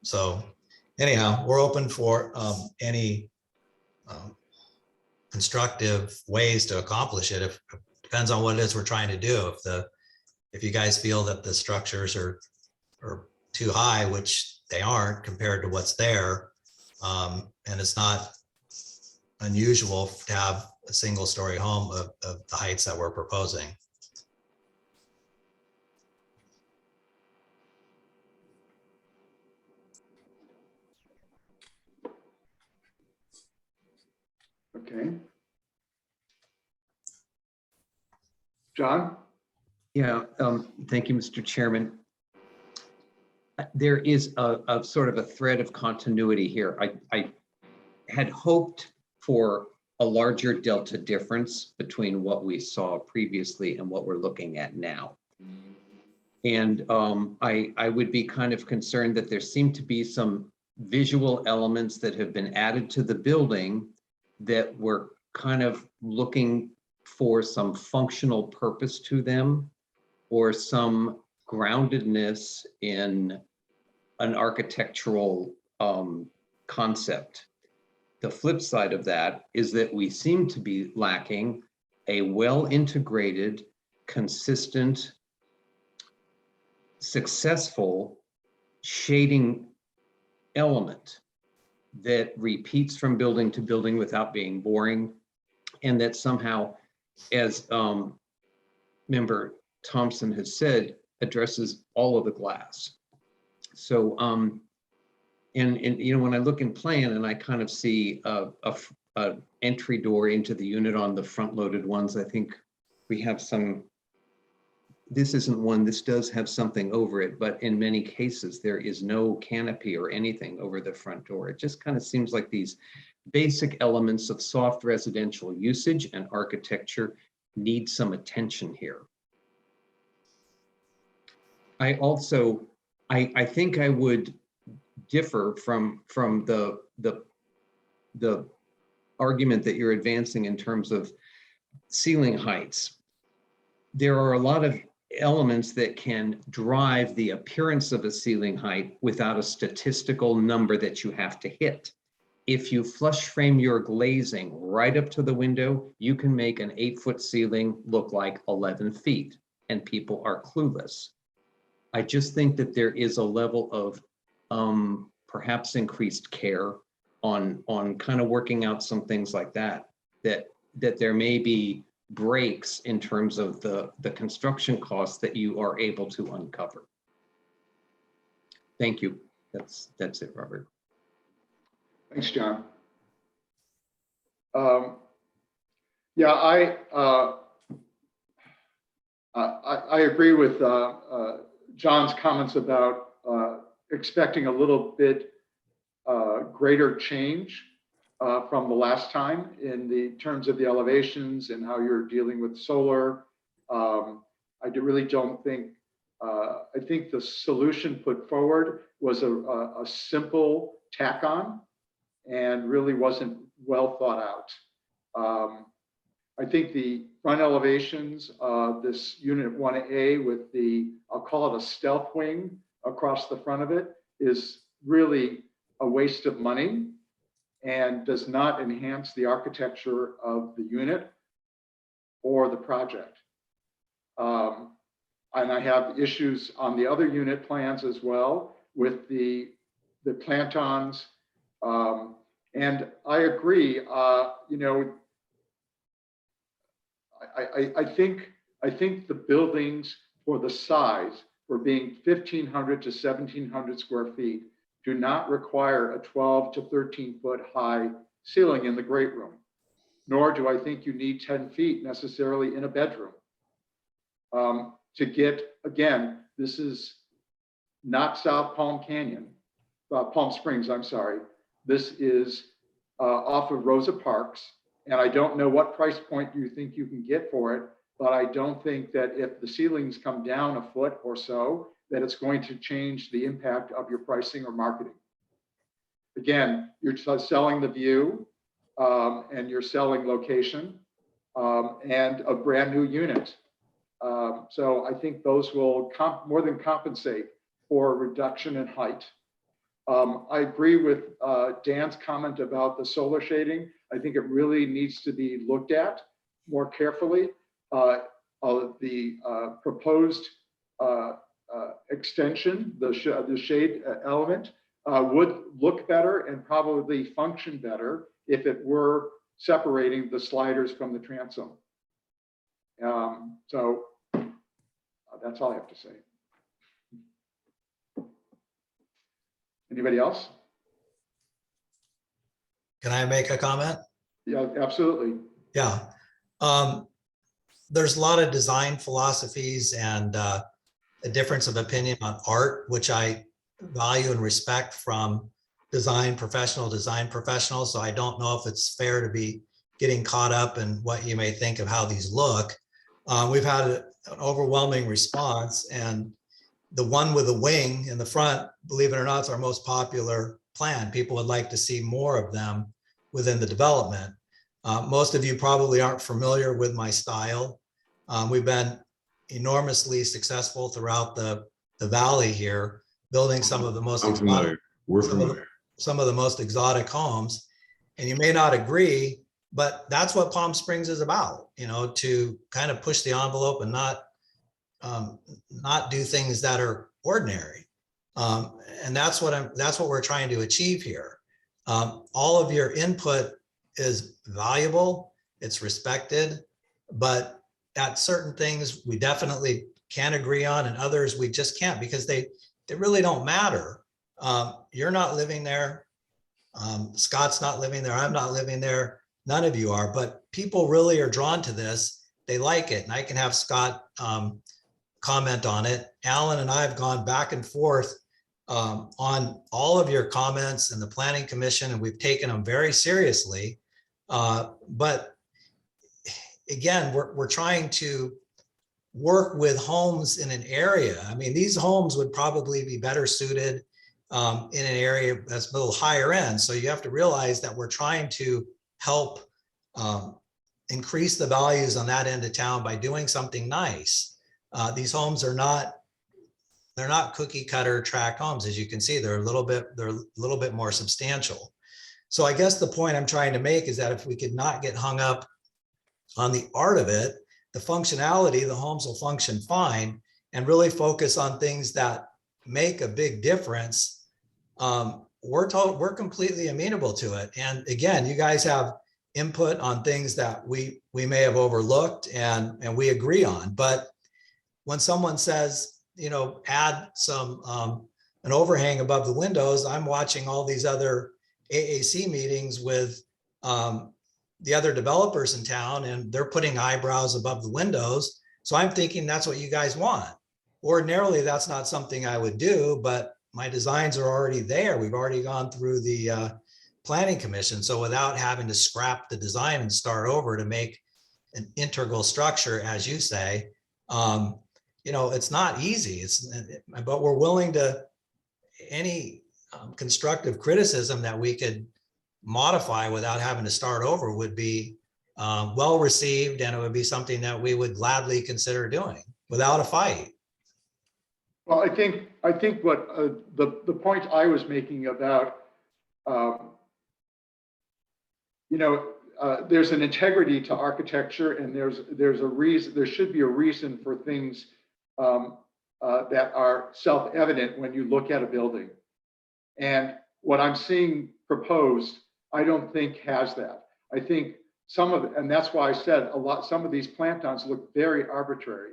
So anyhow, we're open for any constructive ways to accomplish it. If depends on what it is we're trying to do. If you guys feel that the structures are too high, which they aren't compared to what's there, and it's not unusual to have a single-story home of the heights that we're proposing. Okay. John? Yeah, thank you, Mr. Chairman. There is a sort of a thread of continuity here. I had hoped for a larger delta difference between what we saw previously and what we're looking at now. And I would be kind of concerned that there seem to be some visual elements that have been added to the building that we're kind of looking for some functional purpose to them, or some groundedness in an architectural concept. The flip side of that is that we seem to be lacking a well-integrated, consistent, successful shading element that repeats from building to building without being boring, and that somehow, as Member Thompson has said, addresses all of the glass. So, and you know, when I look in plan and I kind of see a entry door into the unit on the front loaded ones, I think we have some, this isn't one, this does have something over it, but in many cases there is no canopy or anything over the front door. It just kind of seems like these basic elements of soft residential usage and architecture need some attention here. I also, I think I would differ from the argument that you're advancing in terms of ceiling heights. There are a lot of elements that can drive the appearance of a ceiling height without a statistical number that you have to hit. If you flush frame your glazing right up to the window, you can make an 8-foot ceiling look like 11 feet, and people are clueless. I just think that there is a level of perhaps increased care on kind of working out some things like that, that there may be breaks in terms of the construction costs that you are able to uncover. Thank you. That's it, Robert. Thanks, John. Yeah, I agree with John's comments about expecting a little bit greater change from the last time in the terms of the elevations and how you're dealing with solar. I really don't think, I think the solution put forward was a simple tack on and really wasn't well thought out. I think the front elevations, this unit 1A with the, I'll call it a stealth wing across the front of it, is really a waste of money and does not enhance the architecture of the unit or the project. And I have issues on the other unit plans as well with the plantons. And I agree, you know, I think the buildings for the size, for being 1,500 to 1,700 square feet, do not require a 12 to 13 foot high ceiling in the great room, nor do I think you need 10 feet necessarily in a bedroom. To get, again, this is not South Palm Canyon, Palm Springs, I'm sorry. This is off of Rosa Parks, and I don't know what price point you think you can get for it, but I don't think that if the ceilings come down a foot or so, that it's going to change the impact of your pricing or marketing. Again, you're selling the view, and you're selling location, and a brand new unit. So I think those will more than compensate for a reduction in height. I agree with Dan's comment about the solar shading. I think it really needs to be looked at more carefully. The proposed extension, the shade element, would look better and probably function better if it were separating the sliders from the transom. So that's all I have to say. Anybody else? Can I make a comment? Yeah, absolutely. Yeah. There's a lot of design philosophies and a difference of opinion on art, which I value and respect from design professionals. So I don't know if it's fair to be getting caught up in what you may think of how these look. We've had an overwhelming response, and the one with the wing in the front, believe it or not, is our most popular plan. People would like to see more of them within the development. Most of you probably aren't familiar with my style. We've been enormously successful throughout the valley here, building some of the most I'm familiar. We're familiar. Some of the most exotic homes. And you may not agree, but that's what Palm Springs is about, you know, to kind of push the envelope and not do things that are ordinary. And that's what we're trying to achieve here. All of your input is valuable, it's respected, but at certain things we definitely can agree on, and others we just can't, because they really don't matter. You're not living there. Scott's not living there. I'm not living there. None of you are, but people really are drawn to this. They like it. And I can have Scott comment on it. Alan and I have gone back and forth on all of your comments in the Planning Commission, and we've taken them very seriously. But again, we're trying to work with homes in an area. I mean, these homes would probably be better suited in an area that's a little higher end. So you have to realize that we're trying to help increase the values on that end of town by doing something nice. These homes are they're not cookie cutter tract homes. As you can see, they're a little bit more substantial. So I guess the point I'm trying to make is that if we could not get hung up on the art of it, the functionality, the homes will function fine, and really focus on things that make a big difference. We're completely amenable to it. And again, you guys have input on things that we may have overlooked and we agree on. But when someone says, you know, add some an overhang above the windows, I'm watching all these other AAC meetings with the other developers in town, and they're putting eyebrows above the windows. So I'm thinking that's what you guys want. Ordinarily, that's not something I would do, but my designs are already there. We've already gone through the Planning Commission. So without having to scrap the design and start over to make an integral structure, as you say, you know, it's not easy. But we're willing to any constructive criticism that we could modify without having to start over would be well received, and it would be something that we would gladly consider doing without a fight. Well, I think what the point I was making about you know, there's an integrity to architecture, and there's a reason. There should be a reason for things that are self-evident when you look at a building. And what I'm seeing proposed, I don't think has that. I think some of, and that's why I said some of these plantons look very arbitrary.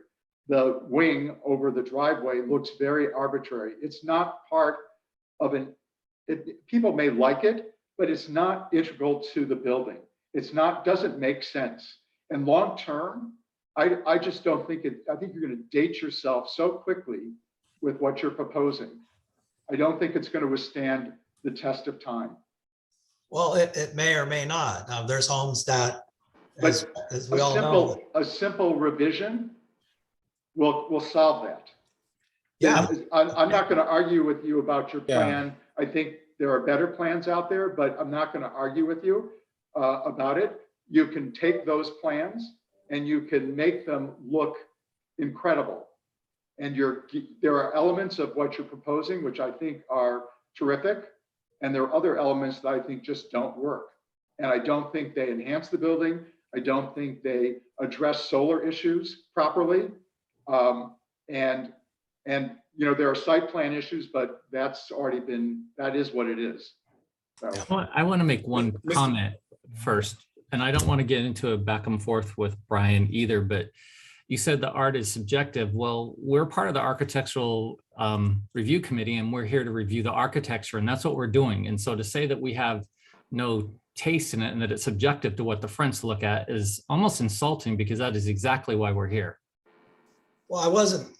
The wing over the driveway looks very arbitrary. It's not part of people may like it, but it's not integral to the building. It's not, doesn't make sense. And long-term, I just don't think I think you're going to date yourself so quickly with what you're proposing. I don't think it's going to withstand the test of time. Well, it may or may not. There's homes that, as we all know. A simple revision will solve that. Yeah. I'm not going to argue with you about your plan. I think there are better plans out there, but I'm not going to argue with you about it. You can take those plans and you can make them look incredible. And there are elements of what you're proposing, which I think are terrific. And there are other elements that I think just don't work. And I don't think they enhance the building. I don't think they address solar issues properly. And you know, there are site plan issues, but that's already been, that is what it is. So. I want to make one comment first, and I don't want to get into a back and forth with Brian either, but you said the art is subjective. Well, we're part of the architectural review committee, and we're here to review the architecture, and that's what we're doing. And so to say that we have no taste in it and that it's subjective to what the friends look at is almost insulting, because that is exactly why we're here. Well,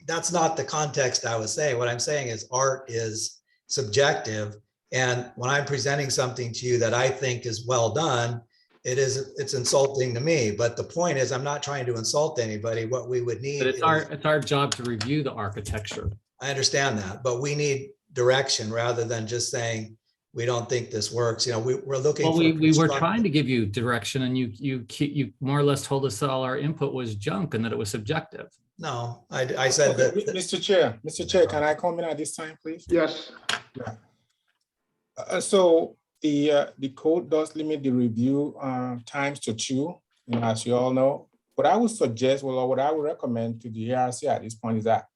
that's not the context I was saying. What I'm saying is art is subjective. And when I'm presenting something to you that I think is well done, it's insulting to me. But the point is, I'm not trying to insult anybody. What we would need. But it's our job to review the architecture. I understand that, but we need direction rather than just saying, we don't think this works. You know, we're looking. Well, we were trying to give you direction, and you more or less told us that all our input was junk and that it was subjective. No, I said that. Mr. Chair, can I comment at this time, please? Yes. Yeah. So the code does limit the review times to 2, as you all know. What I would suggest, or what I would recommend to the ARC at this point is that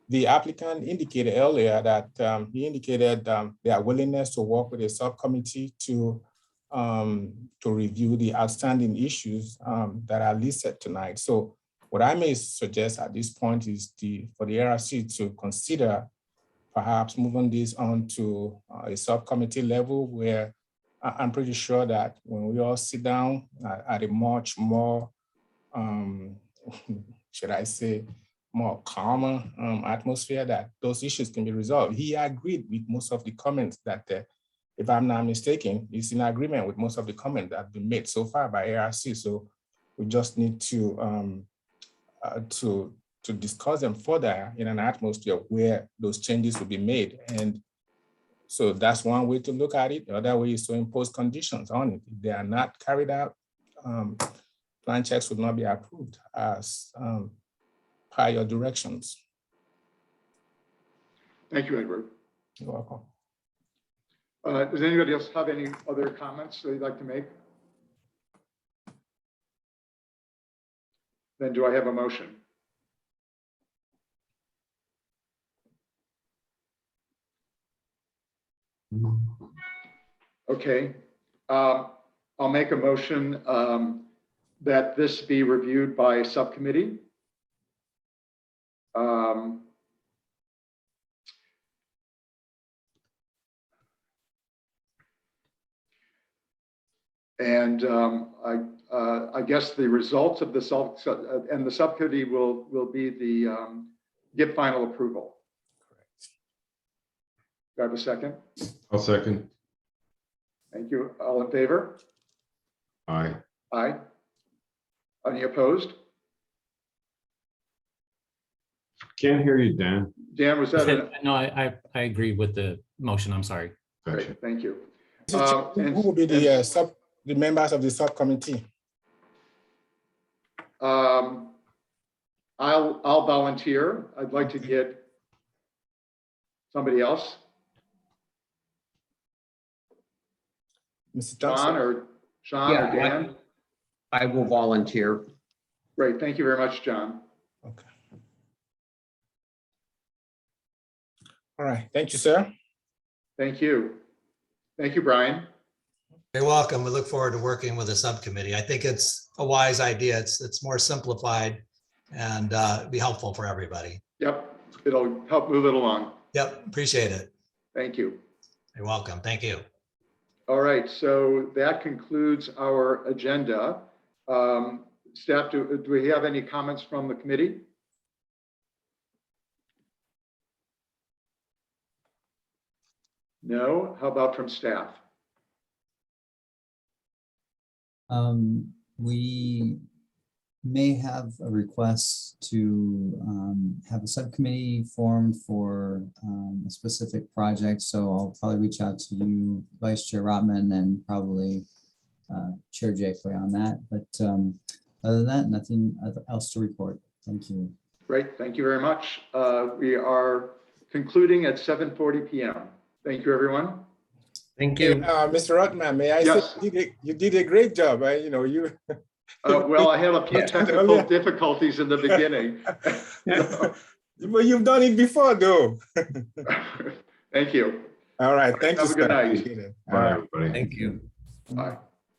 the applicant indicated earlier that he indicated their willingness to work with a subcommittee to review the outstanding issues that are listed tonight. So what I may suggest at this point is for the ARC to consider perhaps moving this on to a subcommittee level, where I'm pretty sure that when we all sit down at a much more, should I say, more calmer atmosphere, that those issues can be resolved. He agreed with most of the comments that, if I'm not mistaken, he's in agreement with most of the comments that have been made so far by ARC. So we just need to discuss them further in an atmosphere where those changes will be made. And so that's one way to look at it. The other way is to impose conditions on it. If they are not carried out, plan checks would not be approved as per your directions. Thank you, Edward. You're welcome. Does anybody else have any other comments they'd like to make? Then do I have a motion? Okay. I'll make a motion that this be reviewed by subcommittee. And I guess the results of the subcommittee will be the give final approval. Correct. Do I have a second? I'll second. Thank you. All in favor? Aye. Aye. Any opposed? Can't hear you, Dan. Dan, was that a? No, I agree with the motion. I'm sorry. Gotcha. Great, thank you. Who will be the members of the subcommittee? I'll volunteer. I'd like to get somebody else. Mr. John Johnson? or Sean or Dan? I will volunteer. Great, thank you very much, John. Okay. All right, thank you, sir. Thank you. Thank you, Brian. You're welcome. We look forward to working with the subcommittee. I think it's a wise idea. It's more simplified and be helpful for everybody. Yep, it'll help move it along. Yep, appreciate it. Thank you. You're welcome. Thank you. All right, so that concludes our agenda. Staff, do we have any comments from the committee? No? How about from staff? We may have a request to have a subcommittee formed for a specific project. So I'll probably reach out to you, Vice Chair Rotman, and probably Chair Jakeway on that. But other than that, nothing else to report. Thank you. Great, thank you very much. We are concluding at 7:40 p.m. Thank you, everyone. Thank you. Mr. Rotman, may I Yes. say you did a great job. You. Well, I had a few technical difficulties in the beginning. But you've done it before, though. Thank you. All right, thank you. Have a good sir. night. Appreciate it. All Bye, right. everybody. Thank you. Bye.